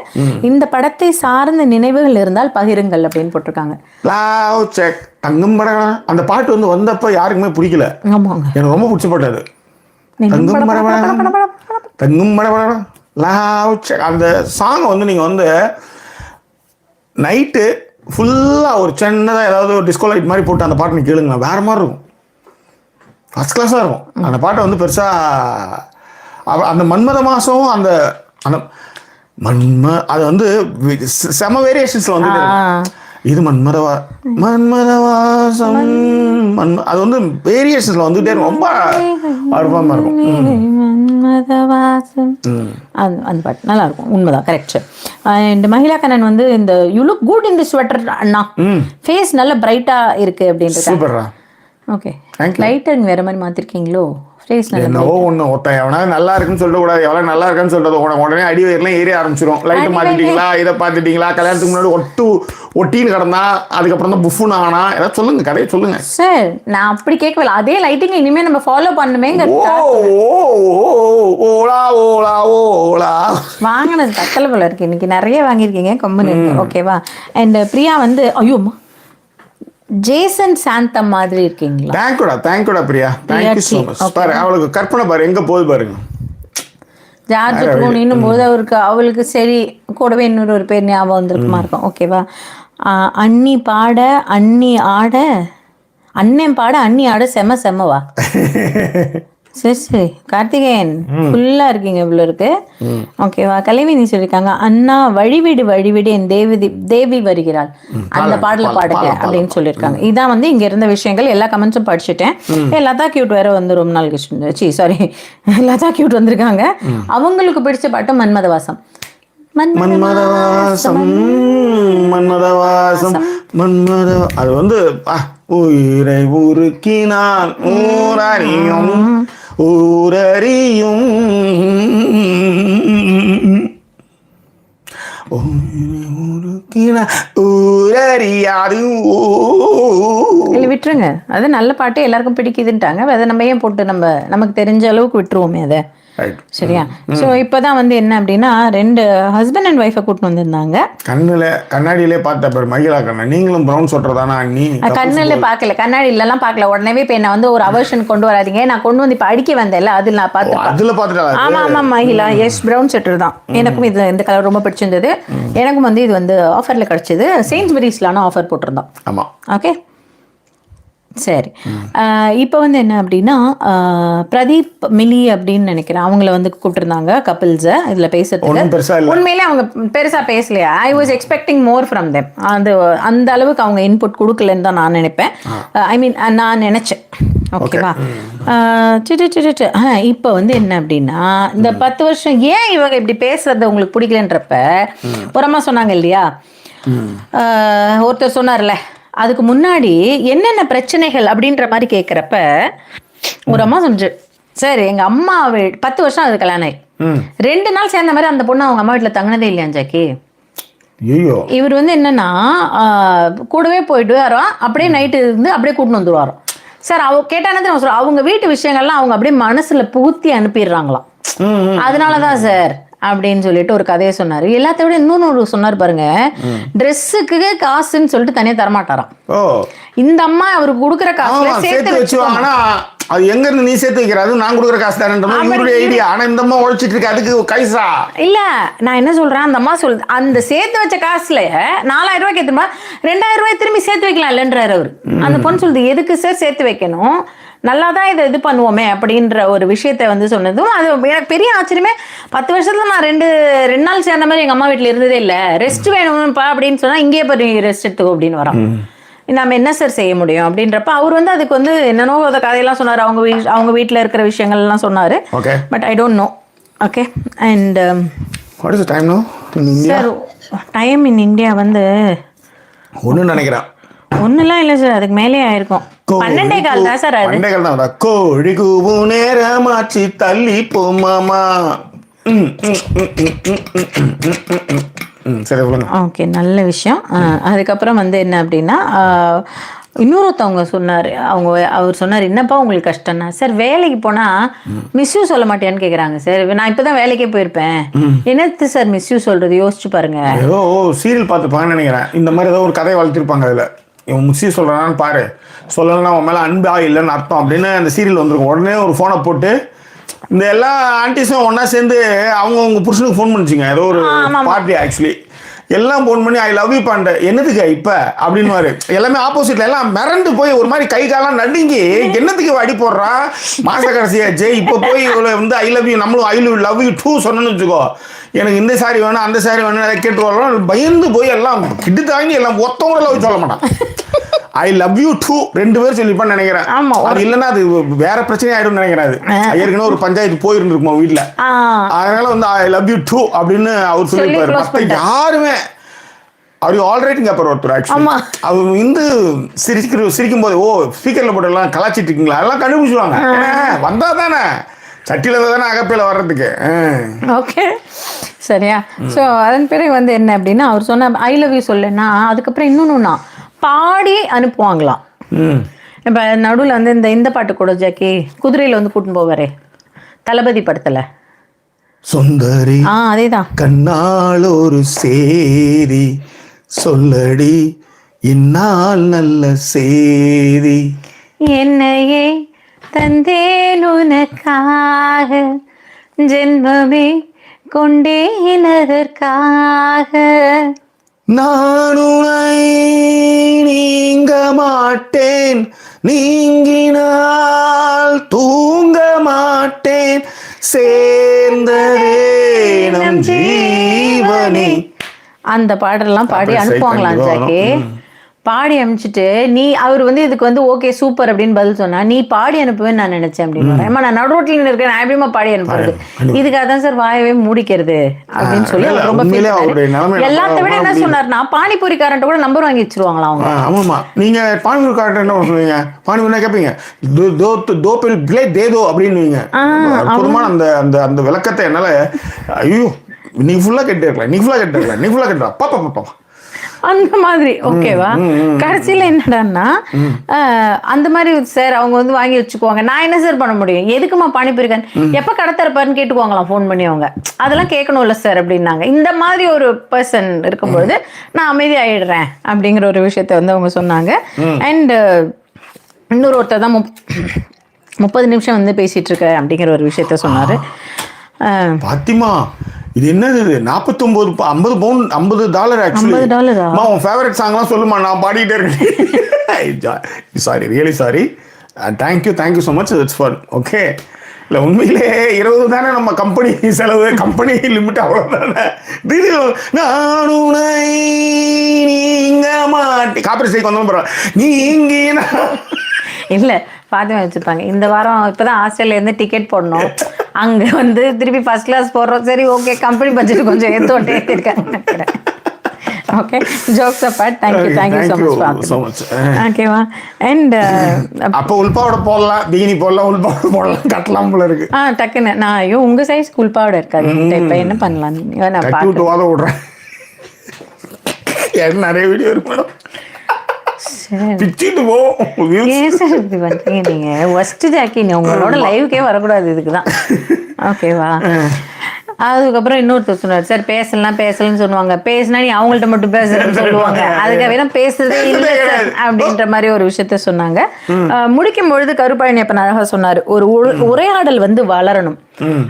இந்த படத்தை சார்ந்த நினைவுகள் இருந்தால் பகிருங்கள் அப்படின்னு போட்டிருக்காங்க. தங்கம் படம் அந்த பாட்டு வந்து வந்தப்ப யாருக்குமே பிடிக்கல. எனக்கு ரொம்ப பிடிச்ச பாட்டு அது. தங்கும் படம் அந்த சாங் வந்து நீங்க வந்து நைட்டு ஃபுல்லா ஒரு சின்னதாக ஏதாவது ஒரு டிஸ்கோ லைட் மாதிரி போட்டு அந்த பாட்டு கேளுங்க, வேற மாதிரி இருக்கும். ஃபர்ஸ்ட் கிளாஸாக இருக்கும் அந்த பாட்டை வந்து பெருசாக. அந்த மன்மத மாதம் அந்த அந்த அது வந்து செம வேரியேஷன்ஸில் வந்து இது மன்மதவாசம் அது வந்து வேரியேஷன்ஸில் வந்துகிட்டே இருக்கும். ரொம்ப அற்புதமாக இருக்கும். அந்த பாட்டு நல்லா இருக்கும், உண்மைதான், கரெக்ட். அண்ட் மகிழா கண்ணன் வந்து இந்த you look good in the sweater அண்ணா, ஃபேஸ் நல்ல பிரைட்டா இருக்கு அப்படின்றது. ஓகே, லைட்டிங் வேற மாதிரி மாத்திருக்கீங்களோ? என்னவோ ஒண்ணு ஒருத்தன் எவனா நல்லா இருக்குன்னு சொல்ல கூடாது, எவ்வளவு நல்லா இருக்குன்னு சொல்றது உடனே அடி வயிறுலாம் ஏறி ஆரம்பிச்சிடும். லைட் மாத்திட்டீங்களா, இதை பார்த்துட்டீங்களா, கல்யாணத்துக்கு முன்னாடி ஒட்டின்னு கிடந்தா அதுக்கப்புறம் தான் புஃபுன்னு ஆனா ஏதாவது சொல்லுங்க, கதையை சொல்லுங்க சார். நான் அப்படி கேட்கவில்லை, அதே லைட்டிங் இனிமே நம்ம ஃபாலோ பண்ணுமே. ஓலா ஓலா ஓலா வாங்கினது தக்கல போல இருக்கு, இன்னைக்கு நிறைய வாங்கியிருக்கீங்க கம்பெனி. ஓகேவா? அண்ட் பிரியா வந்து ஐயோமா ஜேசன் சாந்தம் மாதிரி இருக்கீங்களா? தேங்க்யூடா பிரியா, தேங்க்யூ ஸோ மச். பாரு அவளுக்கு கற்பனை பாரு எங்க போகுது பாருங்க. ஜார்ஜ் க்ளூனின்னும் போது அவளுக்கு சரி கூடவே இன்னொரு ஒரு பேர் ஞாபகம் வந்திருக்குமா இருக்கும். ஓகேவா? அண்ணி பாட அண்ணி ஆட அண்ணன் பாட அண்ணி ஆட செம்மவா. சரி கார்த்திகேயன் ஃபுல்லா இருக்கீங்க இவ்வளோ இருக்கு. ஓகேவா. கலைவினி சொல்லியிருக்காங்க, அண்ணா வழிவிடு என் தேவி வருகிறாள் அந்த பாடல பாடுங்க அப்படின்னு சொல்லியிருக்காங்க. இதான் வந்து இங்க இருந்த விஷயங்கள். எல்லா கமெண்ட்ஸும் படிச்சுட்டேன். லதா கியூட் வேற வந்து ரொம்ப நாள் கழிச்சு சாரி லதா கியூட் வந்திருக்காங்க. அவங்களுக்கு பிடிச்ச பாட்டு மன்மதவாசம். மன்மதவாசம் மன்மதவாசம் அது வந்து உயிரை உருக்கினான் ஊரறியும் ஊரறியும் ஊரறியாது. விட்டுருங்க, அது நல்ல பாட்டு எல்லாருக்கும் பிடிக்குதுன்ட்டாங்க. அதை நம்ம ஏன் போட்டு நமக்கு தெரிஞ்ச அளவுக்கு விட்டுருவோமே அதை. சரியா. ஸோ இப்போதான் வந்து என்ன அப்படின்னா 2 ஹஸ்பண்ட் அண்ட் ஒய்ஃபை கூட்டிட்டு வந்திருந்தாங்க. கண்ணாடியிலே பார்த்த மகிழா கண்ணா, நீங்களும் ப்ரௌன் சொல்றதானா? நீ கண்ணில் பார்க்கல, கண்ணாடியிலலாம் பார்க்கல. உடனே இப்போ என்ன வந்து ஒரு அவர்ஷன் கொண்டு வராதிங்க. நான் கொண்டு வந்து இப்போ அடிக்க வந்தேன்ல, அதில் நான் பார்த்துட்டேன். ஆமாம் மகிழா, எஸ் ப்ரௌன் ஷர்ட்டர் தான். எனக்கும் இது இந்த கலர் ரொம்ப பிடிச்சிருந்தது. எனக்கும் வந்து இது வந்து ஆஃபரில் கிடச்சிது. செயின்ஸ்பெரிஸ்லான ஆஃபர் போட்டிருந்தோம். ஆமாம். ஓகே சரி. இப்போ வந்து என்ன அப்படின்னா பிரதீப் மிலி அப்படின்னு நினைக்கிறேன், அவங்கள வந்து கூப்பிட்டுருந்தாங்க கப்பிள்ஸை இதில் பேசுறதுக்கு. உண்மையிலே அவங்க பெருசாக பேசலையா? I was expecting more from them. அந்த அளவுக்கு அவங்க இன்புட் கொடுக்கலன்னு தான் நான் நினைப்பேன். ஐ மீன் நான் நினச்சேன். ஓகேவா. இப்போ வந்து என்ன அப்படின்னா இந்த 10 வருஷம் ஏன் இவங்க இப்படி பேசுறது உங்களுக்கு பிடிக்கலன்றப்ப ஒரு அம்மா சொன்னாங்க இல்லையா, ஒருத்தர் சொன்னார்ல அதுக்கு முன்னாடி என்னென்ன பிரச்சனைகள் அப்படின்ற மாதிரி கேட்குறப்ப ஒரு அம்மா சொன்னிச்சு, சார் எங்கள் அம்மா 10 வருஷம் அது கல்யாணம் 2 நாள் சேர்ந்த மாதிரி அந்த பொண்ணு அவங்க அம்மா வீட்டில் தங்கினதே இல்லையா ஜாக்கி. இவர் வந்து என்னன்னா கூடவே போயிட்டு வரோம், அப்படியே நைட்டு இருந்து அப்படியே கூட்டின்னு வந்துடுவாரோ. சார் கேட்டானது அவங்க வீட்டு விஷயங்கள்லாம் அவங்க அப்படியே மனசுல புகுத்தி அனுப்பிடுறாங்களாம். அதனாலதான் சார் அப்படின்னு சொல்லிட்டு ஒரு கதையை சொன்னாரு. எல்லாத்த விட இன்னொன்னு சொன்னார் பாருங்க, ட்ரெஸ்ஸுக்கு காசுன்னு சொல்லிட்டு தனியா தரமாட்டாராம். இந்த அம்மா அவருக்கு கொடுக்குற காசுல சேர்த்து வச்சுவாங்கன்னா அது எங்க இருந்து நீ சேர்த்து வைக்கிறாரு, நான் கொடுக்குற காசு தானே ஐடியா. ஆனா இந்த அம்மா உழைச்சிட்டு இருக்கு, அதுக்கு கைசா இல்ல. நான் என்ன சொல்றேன், அந்த அம்மா சொல்லுது அந்த சேர்த்து வச்ச காசுல 4000 ரூபாய்க்கு ஏற்றுமா 2000 ரூபாய் திரும்பி சேர்த்து வைக்கலாம் இல்லைன்றாரு அவரு. அந்த பொண்ணு சொல்லுது, எதுக்கு சார் சேர்த்து வைக்கணும், நல்லாதான் இதை இது பண்ணுவோமே அப்படின்ற ஒரு விஷயத்த வந்து சொன்னதும் அது எனக்கு பெரிய ஆச்சரியமே. 10 வருஷத்துல நான் 2 நாள் சேர்ந்த மாதிரி எங்க அம்மா வீட்டுல இருந்ததே இல்லை. ரெஸ்ட் வேணும்ப்பா அப்படின்னு சொன்னா இங்கே போய் ரெஸ்ட் எடுத்துக்கோ அப்படின்னு வரோம். நம்ம என்ன சார் செய்ய முடியும் அப்படின்றப்ப அவர் வந்து அதுக்கு வந்து என்னென்னோ அந்த கதையெல்லாம் சொன்னார். அவங்க வீட்டில் இருக்கிற விஷயங்கள்லாம் சொன்னார். But I don't know. Okay. And what is the time now in India? Sir time in India வந்து ஒன்றும் நினைக்கிறேன், ஒன்றுலாம் இல்லை சார், அதுக்கு மேலே ஆயிருக்கும். 12:15 தான் சார். அது 12:15 தான். கோழி கூவு நேரமாச்சு தள்ளி போமாமா. சரி ஓகே, நல்ல விஷயம். அதுக்கப்புறம் வந்து என்ன அப்படின்னா இன்னொருத்தவங்க சொன்னார், அவர் சொன்னார், என்னப்பா உங்களுக்கு கஷ்டம்னா, சார் வேலைக்கு போனால் மிஸ்யூ சொல்ல மாட்டேன்னு கேட்குறாங்க சார். நான் இப்போ தான் வேலைக்கே போயிருப்பேன், என்னத்து சார் மிஸ்யூ சொல்கிறது, யோசிச்சு பாருங்க. ஏதோ சீரியல் பார்த்துப்பாங்கன்னு நினைக்கிறேன், இந்த மாதிரி ஏதோ ஒரு கதையை வளர்த்திருப்பாங்க. அதில் இவன் மிஸ்யூ சொல்கிறான்னு பாரு, சொல்லலைன்னா உன் மேலே அன்பா இல்லைன்னு அர்த்தம் அப்படின்னு அந்த சீரியல் வந்துருக்கும். உடனே ஒரு ஃபோனை போட்டு இந்த எல்லா ஆன்டிஸும் ஒன்றா சேர்ந்து அவங்க புருஷனுக்கு ஃபோன் பண்ணிச்சுங்க. ஏதோ ஒரு பார்ட்டி ஆக்சுவலி எல்லாம் ஃபோன் பண்ணி ஐ லவ் யூ பாண்ட என்னதுக்கு இப்போ அப்படின்னு எல்லாமே ஆப்போசிட்ல எல்லாம் மிரண்டு போய் ஒரு மாதிரி கை காலம் நடுங்கி என்னத்துக்கு அடி போடுறா மாச கடைசியாச்சு இப்போ போய் இவ்வளோ வந்து ஐ லவ் யூ நம்மளும் ஐ லவ் யூ டூ சொன்னோன்னு வச்சுக்கோ, எனக்கு இந்த சாரி வேணும் அந்த சாரி வேணும் அதை கேட்டு வரலாம் பயந்து போய் எல்லாம் கிட்டு தாங்கி எல்லாம் ஒத்தவங்க லவ் சொல்ல மாட்டான். ஐ லவ் யூ டூ 2 பேர் சொல்லிப்பான்னு நினைக்கிறேன். அது இல்லைன்னா அது வேற பிரச்சனை ஆயிடும் நினைக்கிறாரு. ஏற்கனவே ஒரு பஞ்சாயத்து போயிருந்துருக்குமா வீட்டுல, அதனால வந்து ஐ லவ் யூ டூ அப்படின்னு அவர் சொல்லியிருப்பாரு. மற்ற யாருமே அவர் ஆல்ரைட்டிங் அப்புறம் ஒருத்தர் ஆக்சுவலி அவர் வந்து சிரிக்கும் போது ஓ ஸ்பீக்கர்ல போட்டு எல்லாம் கலாச்சிட்டு இருக்கீங்களா எல்லாம் கண்டுபிடிச்சுவாங்க. வந்தா தானே சட்டியில தானே அகப்பையில வர்றதுக்கு. ஓகே சரியா. ஸோ அதன் பிறகு வந்து என்ன அப்படின்னா அவர் சொன்ன ஐ லவ் யூ சொல்லுன்னா அதுக்கப்புறம் இன்னொன்னா பாடி அனுப்புவாங்களாம். இப்போ நடுவில் வந்து இந்த பாட்டு கூட ஜாக்கி குதிரையில் வந்து கூட்டின்னு போவாரே தளபதி படத்தில் சுந்தரி அதேதான். கண்ணால் ஒரு சேரி சொல்லடி இந்நாள் நல்ல சேரி என்னையே தந்தேன் உனக்காக ஜென்மமே கொண்டேனதற்காக நான் உன்னை நீங்க மாட்டேன் நீங்கினால் தூங்க மாட்டேன் சேர்ந்ததே நம் ஜீவனே. அந்த பாடலாம் பாடி அப்புறம் அனுப்புவாங்களாம் சைக்கிள் ஜாக்கி. பாடி அனுப்பிச்சிட்டு நீ அவர் வந்து இதுக்கு வந்து ஓகே சூப்பர் அப்படின்னு பதில் சொன்னா, நீ பாடி அனுப்புவேன்னு நான் நினைச்சேன் அப்படின்னு. ஏமா நான் நடு ரோட்ல இருக்கேன், நான் எப்படிமா பாடி அனுப்புறது, இதுக்காக தான் சார் வாயவே மூடிக்கிறது அப்படின்னு சொல்லி அவர் ரொம்ப feel பண்ணாரு. எல்லாத்த விட என்ன சொன்னார்னா, பானிபூரிக்காரன்ட்ட கூட நம்பர் வாங்கி வச்சிருவாங்களா அவங்க. ஆமாமா, நீங்க பானிபூரிக்காரன் என்ன சொல்லுவீங்க, பானிபூரி கேட்பீங்க, தோ பிளே தேதோ அப்படின்னு. அற்புதமான அந்த அந்த அந்த விளக்கத்தை என்னால, ஐயோ நீ ஃபுல்லா கேட்டுருக்கலாம், நீ ஃபுல்லா கேட்டுருக்கலாம், நீ ஃபுல்லா கேட்டுருவா பாப்பா பாப்பா அந்த மாதிரி. ஓகேவா, கடைசியில என்னடான்னா அந்த மாதிரி சார் அவங்க வந்து வாங்கி வச்சுக்குவாங்க. நான் என்ன சார் பண்ண முடியும், எதுக்குமா பானிபூரிக்கான் எப்ப கடை திறப்பாருன்னு கேட்டுக்குவாங்களாம் ஃபோன் பண்ணி அவங்க. அதெல்லாம் கேட்கணும்ல சார் அப்படின்னாங்க. இந்த மாதிரி ஒரு பர்சன் இருக்கும்போது நான் அமைதி ஆயிடுறேன் அப்படிங்கிற ஒரு விஷயத்த வந்து அவங்க சொன்னாங்க. அண்ட் இன்னொரு ஒருத்தர் தான் 30 நிமிஷம் வந்து பேசிட்டு இருக்க அப்படிங்கிற ஒரு விஷயத்த சொன்னாரு. பாத்திமா இது என்னது, 49 50 பவுண்ட் $50 ஆக்சுவலி. $50 உன் ஃபேவரட் சாங்லாம் சொல்லுமா, நான் பாடிட்டே இருக்கேன். Sorry, really sorry, thank you so much, it's for okay. இல்லை உண்மையிலே 20 தானே நம்ம கம்பெனி செலவு, கம்பெனி லிமிட் அவ்வளோதானே. நானுனை நீங்க மாட்டி காப்பி சைக்கு வந்தோம் போகிறோம் நீங்க இல்லை பாத்திமா வச்சுருப்பாங்க. இந்த வாரம் இப்போதான் ஆஸ்திரேலியாலேருந்து டிக்கெட் போடணும், அங்கே வந்து திருப்பி ஃபர்ஸ்ட் கிளாஸ் போடுறோம். சரி ஓகே, கம்பெனி பட்ஜெட் கொஞ்சம் ஏற்றிருக்காங்க. Okay, jokes apart, thank you so much. ஓகேவா, அண்ட் அப்போ உள்பாவோட போடலாம், பீனி போடலாம், உள்பாவோட போடலாம், கட்டலாம் போல இருக்கு. டக்குன்னு நான் ஐயோ உங்கள் சைஸ்க்கு உள்பாவோட இருக்காது, இப்போ என்ன பண்ணலாம் நான் பார்த்து வாத விடுறேன். நிறைய வீடியோ இருக்கு மேடம், பிச்சுட்டு போவோம். ஏன் சார் இப்படி பண்றீங்க நீங்க? ஃபர்ஸ்ட் ஜாக்கி உங்களோட லைவுக்கே வரக்கூடாது இதுக்குதான். ஓகேவா, அதுக்கப்புறம் இன்னொருத்தர் சொன்னார், சார் பேசலன்னு சொல்லுவாங்க, பேசினா நீ அவங்கள்ட்ட மட்டும் பேசுறேன்னு சொல்லுவாங்க, அதுக்காக தான் பேசுறதே இல்லை அப்படின்ற மாதிரி ஒரு விஷயத்த சொன்னாங்க. முடிக்கும் பொழுது கருப்பழனி அப்ப அழகா சொன்னாரு, ஒரு உரையாடல் வந்து வளரணும்,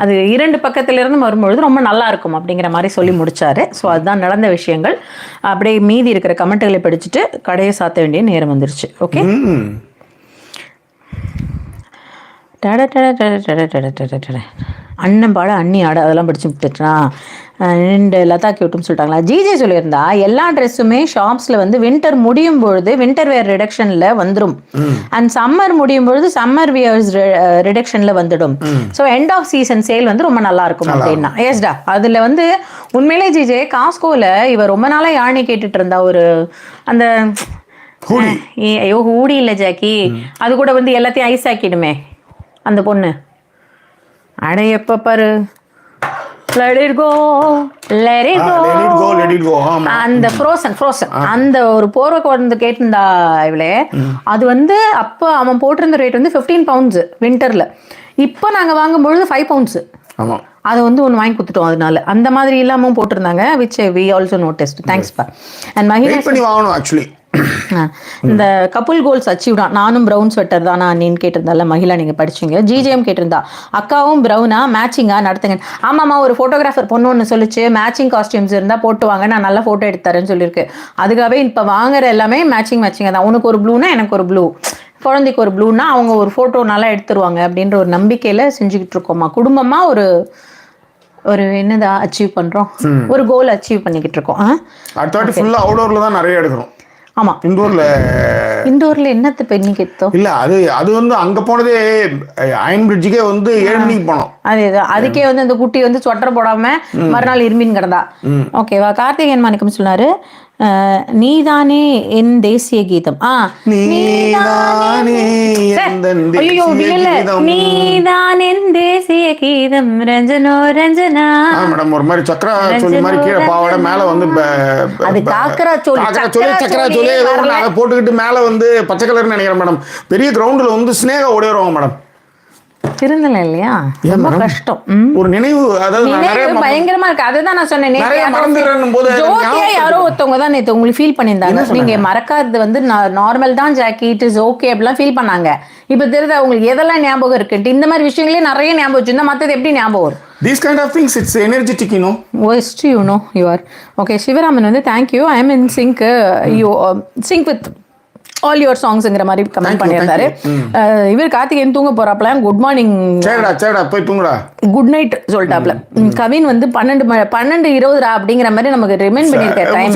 அது 2 பக்கத்துல இருந்து வரும்பொழுது ரொம்ப நல்லா இருக்கும் அப்படிங்கிற மாதிரி சொல்லி முடிச்சாரு. ஸோ அதுதான் நடந்த விஷயங்கள். அப்படியே மீதி இருக்கிற கமெண்ட்களை படிச்சுட்டு கடையை சாத்த வேண்டிய நேரம் வந்துருச்சு. ஓகே, அண்ணன் பாட அண்ணி ஆட அதெல்லாம் படிச்சு விட்டுட்டா. அண்ட் லதா கியூட்டும் சொல்லிட்டாங்களா. ஜிஜே சொல்லியிருந்தா எல்லா ட்ரெஸ்ஸுமே ஷாப்ஸில் வந்து வின்டர் முடியும் பொழுது வின்டர் வேர் ரிடக்ஷனில் வந்துடும், அண்ட் சம்மர் முடியும் பொழுது சம்மர் வியர்ஸ் ரிடக்ஷனில் வந்துடும். So end of season sale வந்து ரொம்ப நல்லா இருக்கும் அப்படின்னா. ஏஸ்டா அதில் வந்து உண்மையிலே ஜிஜே காஸ்கோவில் இவர் ரொம்ப நாளாக யாழி கேட்டுட்டு இருந்தா ஒரு அந்த ஐயோ ஹூடி இல்லை ஜாக்கி, அது கூட வந்து எல்லாத்தையும் ஐஸ் ஆக்கிடுமே அந்த பொண்ணு. அட எப்ப பாரு let it go அந்த ஃப்ரோசன் அந்த ஒரு போர்வை வந்து கேட்டிருந்தா இவளே. அது வந்து அப்போ அவன் போட்டிருந்த ரேட் வந்து 15 பவுண்ட்ஸ் வின்டர்ல. இப்போ நாங்க வாங்கும்பொழுது 5 பவுண்ட்ஸ். அதை வந்து ஒன்று வாங்கி கொடுத்துட்டோம். அதனால அந்த மாதிரி இல்லாமல் போட்டிருந்தாங்க, which we also noticed. Thanks பா. அண்ட் மஹிளா வாங்கணும் ஆக்சுவலி. இந்த கப்புள் கோல்ஸ் அச்சீவ் தான். நானும் ப்ரௌன் ஸ்வெட்டர் தான் நீன்னு கேட்டிருந்தால மகிழா, நீங்க படிச்சீங்க. ஜிஜேஎம் கேட்டிருந்தா அக்காவும் ப்ரௌனா மேட்சிங்கா நடத்துங்க. ஆமாம்மா, ஒரு ஃபோட்டோகிராஃபர் பொண்ணு ஒன்று சொல்லிச்சு, மேட்சிங் காஸ்டியூம்ஸ் இருந்தால் போட்டு வாங்க, நான் நல்லா ஃபோட்டோ எடுத்து தரேன்னு சொல்லியிருக்கு. அதுக்காகவே இப்போ வாங்குற எல்லாமே மேட்சிங்காக தான். உனக்கு ஒரு ப்ளூனா எனக்கு ஒரு ப்ளூ, குழந்தைக்கு ஒரு ப்ளூனா அவங்க ஒரு ஃபோட்டோ நல்லா எடுத்துருவாங்க அப்படின்ற ஒரு நம்பிக்கையில் செஞ்சுக்கிட்டு இருக்கோம்மா. குடும்பமாக ஒரு என்னதா அச்சீவ் பண்ணுறோம், ஒரு கோல் அச்சீவ் பண்ணிக்கிட்டு இருக்கோம். அவுட்டோர்ல தான் நிறைய எடுக்கிறோம். ஆமா, இண்டோர்ல என்னத்த பெண்ணி கேட்டோம் இல்ல, அது வந்து அங்க போனதே அயன் பிரிட்ஜுக்கே வந்து 7 மணிக்கு போனோம். அதுக்கே வந்து அந்த குட்டி வந்து ஸ்வெட்டர் போடாம மறுநாள் இருமின் கிடந்தா. ஓகேவா. கார்த்திகேயன் மாணிக்கம் சொன்னாரு, நீதானே என் தேசிய கீதம். நீதான் என் தேசிய கீதம் ரஞ்சனோ ரஞ்சனா. மேடம் ஒரு மாதிரி சக்கரா சொல்லி மாதிரி கீழே பாவாட மேல வந்து அது காக்கரா சொல்லி அதை போட்டுக்கிட்டு மேல வந்து பச்சை கலர்னு நினைக்கிறேன் மேடம். பெரிய கிரவுண்ட்ல வந்து ஸ்னேகா ஓடி வருவாங்க மேடம். திருந்தல இல்லையா, ரொம்ப கஷ்டம். ஒரு நினைவு பயங்கரமா இருக்கு. அதுதான் நான் சொன்னேன், யாரோ ஒருத்தவங்க தான் நேத்து உங்களுக்கு ஃபீல் பண்ணியிருந்தாங்க. நீங்க மறக்காதது வந்து நார்மல் தான் ஜாக்கி, இட் இஸ் ஓகே அப்படிலாம் ஃபீல் பண்ணாங்க. இப்ப தெரியுதா உங்களுக்கு எதெல்லாம் ஞாபகம் இருக்கு? இந்த மாதிரி விஷயங்களே நிறைய ஞாபகம் வச்சிருந்தா மத்தது எப்படி ஞாபகம் வரும்? These kind of things, it's energetic, you know. Worst, you know, you are. Okay, Shivaraman வந்து thank you. I am in sync. You sync with all your சாங்ஸ்ங்கிற மாதிரி கமெண்ட் பண்ணியிருந்தாரு. இவர் கார்த்திகேயன் தூங்க போறாப்ல, குட் மார்னிங் சேடா போய் தூங்குடா, குட் நைட் சொல்லிட்டாப்ல. கவின் வந்து 12:20 அப்படிங்கிற மாதிரி நமக்கு ரிமைண்ட் பண்ணியிருக்காரு டைம்.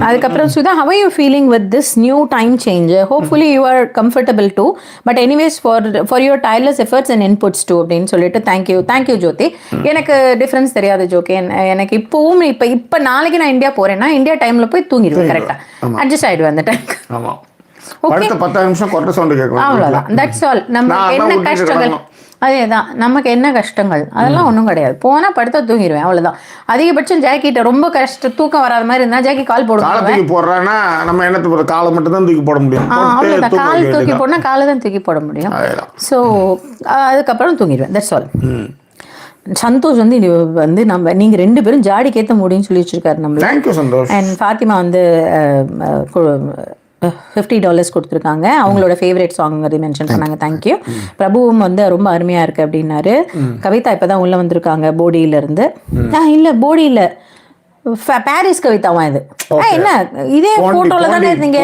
அதுக்கப்புறம் Sudha, how are you feeling with this new time change? Hopefully you are comfortable too, but anyways for your tireless efforts and inputs too அப்படின்னு சொல்லிட்டு தேங்க்யூ ஜோதி. எனக்கு டிஃபரன்ஸ் தெரியாது ஜோகே. எனக்கு இப்பவும் இப்ப நாளைக்கு நான் இந்தியா போறேன்னா இந்தியா டைம்ல போய் தூங்கிடுவேன், கரெக்டா அட்ஜஸ்ட் ஆயிடுவேன் அந்த டைம். அடுத்த 10 நிமிஷம் கொட்ட சவுண்ட் கேட்கும், அவ்வளவுதான். That's all. நமக்கு என்ன கஷ்டங்கள், அதேதான் நமக்கு என்ன கஷ்டங்கள், அதெல்லாம் ஒன்றும் கிடையாது. போனா படுத்தா தூங்கிடுவேன், அவ்வளவுதான். அதிகபட்சம் ஜாக்கிட்ட ரொம்ப தூக்கம் வராத மாதிரி இருந்தா ஜாக்கி கால் போடுவோம். போடுறான்னா நம்ம என்ன காலை மட்டும் தான் தூக்கி போட முடியும், அவ்வளவுதான். கால் தூக்கி போடனா காலை தான் தூக்கி போட முடியும். ஸோ அதுக்கப்புறம் தூங்கிடுவேன், தட்ஸ் ஆல். சந்தோஷ் வந்து இது வந்து நீங்க 2 பேரும் ஜாடிக்கு ஏற்ற முடியும்னு சொல்லி வச்சிருக்காரு நம்மள. தேங்க்யூ சந்தோஷ். அண்ட் ஃபாத்திமா வந்து $50 கொடுத்துருக்காங்க, அவங்களோட ஃபேவரட் சாங் வந்து மென்ஷன் பண்ணாங்க. தேங்க்யூ. பிரபுவும் வந்து ரொம்ப அருமையா இருக்கு அப்படின்னாரு. கவிதா இப்பதான் உள்ள வந்திருக்காங்க போடியில இருந்து. இல்ல போடியில பாரிஸ் கவிதாவா இது? என்ன இதே போட்டோல தானே இருந்தீங்க?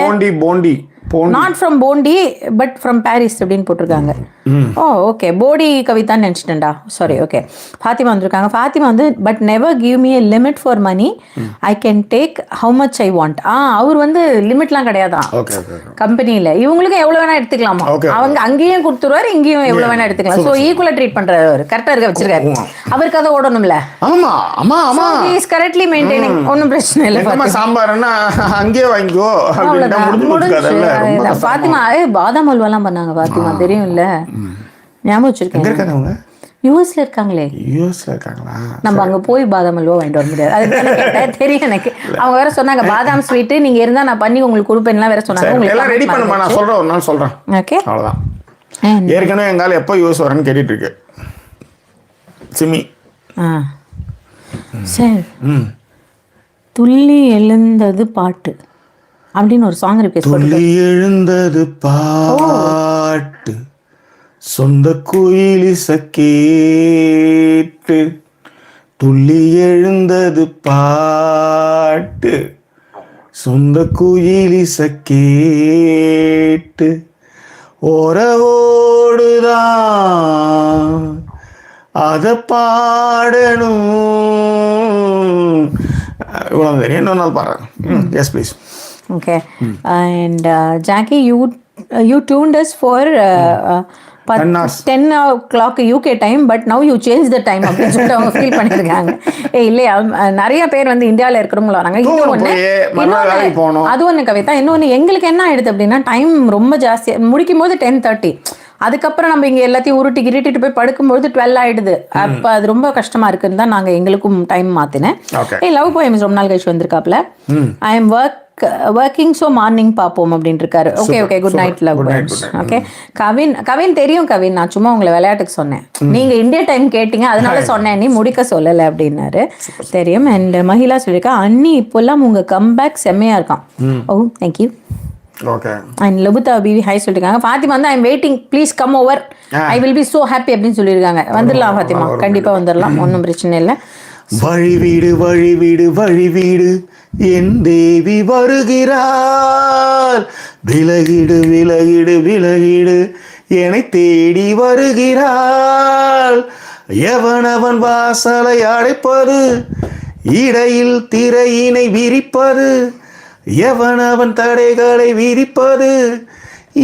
Not from Bondi but from Paris அப்படின்னு போட்டிருக்காங்க. ஓ ஓகே, போடி கவிதான்னு நினச்சிட்டேன்டா, சாரி. ஓகே, ஃபாத்திமா வந்திருக்காங்க. ஃபாத்திமா வந்து but never give me a limit for money, I can take how much I want. அவர் வந்து லிமிட்லாம் கிடையாதான் கம்பெனியில். இவங்களுக்கு எவ்வளோ வேணா எடுத்துக்கலாமா, அவங்க அங்கேயும் கொடுத்துருவாரு, இங்கேயும் எவ்வளோ வேணா எடுத்துக்கலாம். ஸோ ஈக்குவலாக ட்ரீட் பண்ணுறவர், கரெக்டாக இருக்க வச்சிருக்காரு. அவருக்கு அதை ஓடணும்ல. இஸ் கரெக்ட்லி மெயின்டைனிங், ஒன்றும் பிரச்சனை இல்லை. சாம்பார்னா அங்கேயே வாங்கிக்கோ, முடிஞ்சு. ஃபாத்திமா பாதாம் அல்வாலாம் பண்ணாங்க. ஃபாத்திமா தெரியும்ல, ஞாபகம் வச்சிருக்கேன். யூஎஸ்ல இருக்காங்களே. யூஎஸ்ல இருக்காங்களா? நம்ம அங்க போய் பாதாம் அல்வா வாங்கிட்டு வர முடியாது, அதுக்கு தெரியும் எனக்கு. அவங்க வேற சொன்னாங்க பாதாம் ஸ்வீட் நீங்க இருந்தா நான் பண்ணி உங்களுக்கு கொடுப்பேன்லாம் வேற சொன்னாங்க. உங்களுக்கு எல்லாம் ரெடி பண்ணுமா, நான் சொல்றேன், ஒரு நாள் சொல்றேன். ஓகே, அவ்வளவுதான். ஏற்கனவே எங்கால எப்போ யூஎஸ் வரேன்னு கேட்டுட்டு இருக்கு சிமி. சரி, துள்ளி எழுந்தது பாட்டு அப்படின்னு ஒரு சாங் ரிப்பீட் பண்ணுங்க. துள்ளி எழுந்தது பாட்டு சொந்த குயிலிச கேட்டு, துள்ளி எழுந்தது பாட்டு சொந்த குயிலிச கேட்டு, ஓடுதான் அத பாடணும். இவ்வளோ தெரியும், இன்னொரு நாள் பாடுறேன். Yes please. Okay, and Jackie, you tuned us for 10 o'clock UK time, but now you change the time அப்படின்னு சொல்லிட்டு அவங்க ஃபீல் பண்ணியிருக்காங்க. இல்லையா, நிறைய பேர் வந்து இந்தியாவில் இருக்கிறவங்கள வராங்க. அது ஒன்று கவிதா. இன்னொன்று எங்களுக்கு என்ன ஆயிடுது அப்படின்னா, டைம் ரொம்ப ஜாஸ்தி. முடிக்கும் போது 10:30, அதுக்கப்புறம் நம்ம இங்கே எல்லாத்தையும் உருட்டிட்டு போய் படுக்கும்போது 12 ஆயிடுது. அப்போ அது ரொம்ப கஷ்டமா இருக்குன்னு தான் நாங்கள் எங்களுக்கும் டைம் மாற்றினேன். லவ் போயம்ஸ் ரொம்ப நாள் கழிச்சு வந்திருக்காப்ல. I am working so morning பார்ப்போம் அப்படின்னு இருக்காரு. Okay okay, good night love poems. Okay, Kavin தெரியும் கவின், நான் சும்மா உங்களை விளையாட்டுக்கு சொன்னேன், நீங்க இந்தியா டைம் கேட்டீங்க அதனால சொன்னேன், நீ முடிக்க சொல்லலை அப்படின்னாரு. தெரியும். அண்ட் மஹிலா சொல்லியிருக்கா, அண்ணி இப்போல்லாம் உங்க கம்பேக் செம்மையா இருக்கான். Oh thank you. ஓகே. அண்ட் லபுதா பிவி ஹை சொல்லிருக்காங்க. ஃபாத்திமா வந்து I am waiting, please come over, I will be so happy அப்படின்னு சொல்லியிருக்காங்க. வந்துடலாம் ஃபாத்திமா, கண்டிப்பா வந்துடலாம், ஒன்றும் பிரச்சனை இல்லை. வழிவீடு வழிவீடு வழிவீடு என் தேவி வருகிறாள், விலகிடு விலகிடு விலகிடு என்னை தேடி வருகிறாள். எவனவன் வாசலை அடைப்பது, இடையில் திரையினை விரிப்பது, எவனவன் தடைகளை விதிப்பது,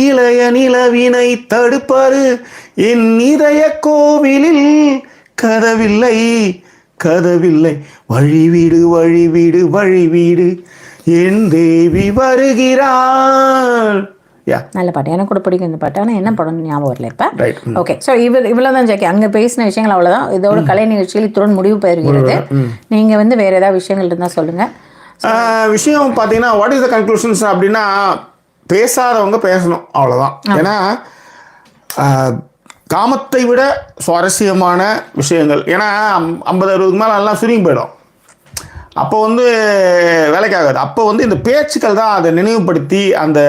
இளைய நிலவினை தடுப்பது, என் இதய கோவிலில் கதவில்லை கதவில்லை, வழிவீடு வழிவீடு வழிவீடு என் தேவி வருகிறாள். நல்ல பாட்டு, எனக்கு கூட பிடிக்கும் இந்த பாட்டு. ஆனால் என்ன படம் ஞாபகம் வரல இப்போ. ஓகே, ஸோ இவ்வளோதான் ஜாக்கி, அங்கே பேசின விஷயங்கள் அவ்வளோதான். இதோட கலை நிகழ்ச்சியில் இத்துடன் முடிவு பெறுகிறது. நீங்கள் வந்து வேறு ஏதாவது விஷயங்கள் இருந்தால் சொல்லுங்கள். விஷயம் பார்த்தீங்கன்னா, வாட் இஸ் த கன்க்ளூஷன்ஸ் அப்படின்னா, பேசாதவங்க பேசணும், அவ்வளோதான். ஏன்னா காமத்தை விட சுவாரஸ்யமான விஷயங்கள், ஏன்னா 50-60 மேலே எல்லாம் சுருங்கி போயிடும். அப்போ வந்து வேலைக்காகாது. அப்போ வந்து இந்த பேச்சுக்கள் தான் அதை நினைவுபடுத்தி அந்த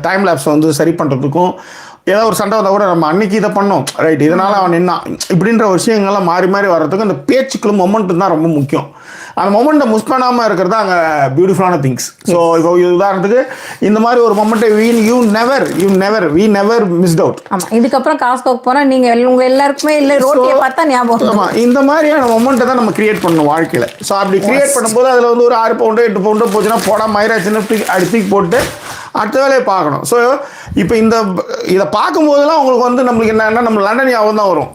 டைம் லேப்ஸை வந்து சரி பண்ணுறதுக்கும் ஏதாவது ஒரு சண்டை வந்தால் கூட நம்ம அன்னைக்கு இதை பண்ணோம் ரைட், இதனால் அவன் நின்னான் இப்படின்ற விஷயங்கள்லாம் மாறி மாறி வர்றதுக்கு அந்த பேச்சுக்களும் மொமெண்ட்டும் தான் ரொம்ப முக்கியம். அந்த மொமெண்ட்டை மிஸ் பண்ணாமல் இருக்கிறது தான் அங்கே பியூட்டிஃபுல்லான திங்ஸ். ஸோ இப்போ உதாரணத்துக்கு இந்த மாதிரி ஒரு மொமெண்ட்டை வி நெவர் மிஸ்ட் அவுட். ஆமாம், இதுக்கப்புறம் காஸ்கோக்கு போனால் நீங்கள் உங்கள் எல்லாருக்குமே இல்லை ரோட்டியை பார்த்தா ஞாபகம். ஆமாம், இந்த மாதிரியான மொமெண்ட்டை தான் நம்ம கிரியேட் பண்ணணும் வாழ்க்கையில். ஸோ அப்படி கிரியேட் பண்ணும்போது அதில் வந்து ஒரு 6 பவுண்டு 8 பவுண்டு போச்சுன்னா போடா மயிராச்சுன்னு தூக்கி போட்டு அடுத்த வேலையை பார்க்கணும். ஸோ இப்போ இதை பார்க்கும்போதெல்லாம் உங்களுக்கு வந்து நம்மளுக்கு என்னன்னா நம்ம லண்டன் ஞாபகம் தான் வரும்,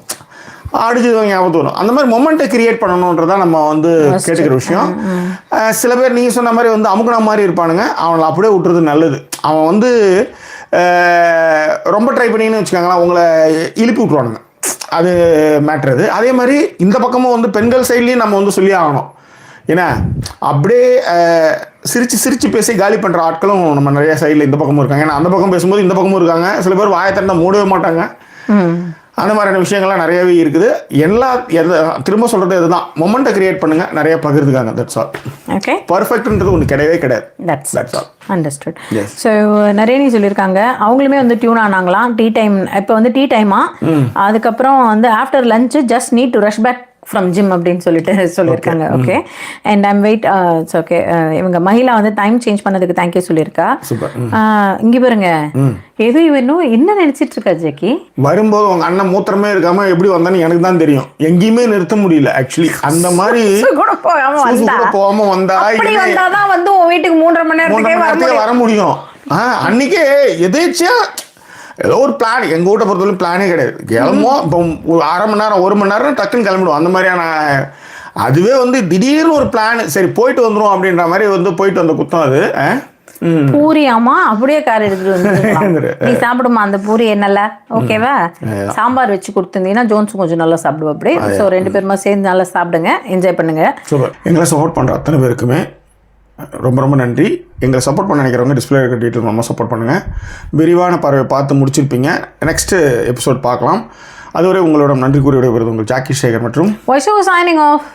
அடிச்சு ஞாபகம் வரும். அந்த மாதிரி மொமெண்ட்டை கிரியேட் பண்ணணுன்றதான் நம்ம வந்து கேட்டுக்கிற விஷயம். சில பேர் நீங்கள் சொன்ன மாதிரி வந்து அமுக்குன மாதிரி இருப்பானுங்க, அவனை அப்படியே விட்டுறது நல்லது. அவன் வந்து ரொம்ப ட்ரை பண்ணின்னு வச்சுக்காங்களா உங்களை இழுப்பி விட்ருவானுங்க, அது மேட்ரு. அது அதே மாதிரி இந்த பக்கமும் வந்து பெண்கள் சைட்லேயும் நம்ம வந்து சொல்லி ஆகணும். ஏன்னா அப்படியே சிரித்து பேசி காலி பண்ணுற ஆட்களும் நம்ம நிறைய சைடில் இந்த பக்கமும் இருக்காங்க. ஏன்னா அந்த பக்கம் பேசும்போது இந்த பக்கமும் இருக்காங்க. சில பேர் வாயை திறந்தா மூடவே மாட்டாங்க. அந்த மாதிரியான விஷயங்கள்லாம் நிறையவே இருக்குது. திரும்ப சொல்கிறது இதுதான், மொமெண்ட்டை கிரியேட் பண்ணுங்க, நிறைய பகிர்ந்துக்காங்க. That's all. ஓகே, பர்ஃபெக்ட்ன்றது ஒன்று கிடையவே கிடையாது. That's all. அண்டர்ஸ்டுட். ஸோ நிறைய சொல்லியிருக்காங்க, அவங்களுமே வந்து டியூன் ஆனாங்களாம். டீ டைம் இப்போ வந்து டீ டைமா, அதுக்கப்புறம் வந்து after lunch just need to rush back from gym அப்படின்னு சொல்லியிருக்காங்க. Okay, and I'm wait. It's okay. இவங்க மகிழா வந்து டைம் சேஞ்ச் பண்ணதுக்கு தேங்க்யூ சொல்லியிருக்கா. இங்கே பாருங்க, எது இன்னும் என்ன நினைச்சிட்டு இருக்கா ஜெக்கி? வரும்போது உங்க அண்ணன் மூத்திரமே இருக்காம எப்படி வந்தான்னு எனக்கு தான் தெரியும். எங்கேயுமே நிறுத்த முடியல ஆக்சுவலி. அந்த மாதிரி போகாம வந்தாதான் வந்து உன் வீட்டுக்கு 3.5 மணி நேரத்துக்கே வர முடியும். அன்னைக்கே எதேச்சியா ஏதோ ஒரு பிளான். எங்கள் வீட்டை பொறுத்தவரைக்கும் பிளானே கிடையாது. கிளம்புவோம், இப்போ ஒரு 1/2 மணி நேரம் 1 மணி நேரம் டக்குன்னு கிளம்பிடுவோம். அந்த மாதிரியான அதுவே வந்து திடீர்னு ஒரு பிளான், சரி போயிட்டு வந்துடும் அப்படின்ற மாதிரி வந்து போயிட்டு வந்த குத்தம் அது. பூரியாமா அப்படியே கார் எடுத்துட்டு வந்து நீ சாப்பிடுமா அந்த பூரி நல்லா ஓகேவா, சாம்பார் வச்சு கொடுத்துருந்தீங்கன்னா ஜோன்ஸும் கொஞ்சம் நல்லா சாப்பிடுவோம். அப்படி ஸோ 2 பேருமா சேர்ந்து நல்லா சாப்பிடுங்க, என்ஜாய் பண்ணுங்க. சூப்பர். எங்களை சப்போர்ட் பண்ணுற அத்தனை பேருக்குமே ரொம்ப ரொம்ப நன்றி. எங்களை சப்போர்ட் பண்ண நினைக்கிறவங்க டிஸ்பிளே இருக்க டீட்டெயில் நம்ம சப்போர்ட் பண்ணுங்கள். விரிவான பார்வை பார்த்து முடிச்சிருப்பீங்க. நெக்ஸ்ட் எபிசோட் பார்க்கலாம். அதுவரை உங்களோட நன்றி கூறி விடைபெறுவது உங்கள் ஜாக்கி சேகர் மற்றும் சைனிங் ஆஃப்.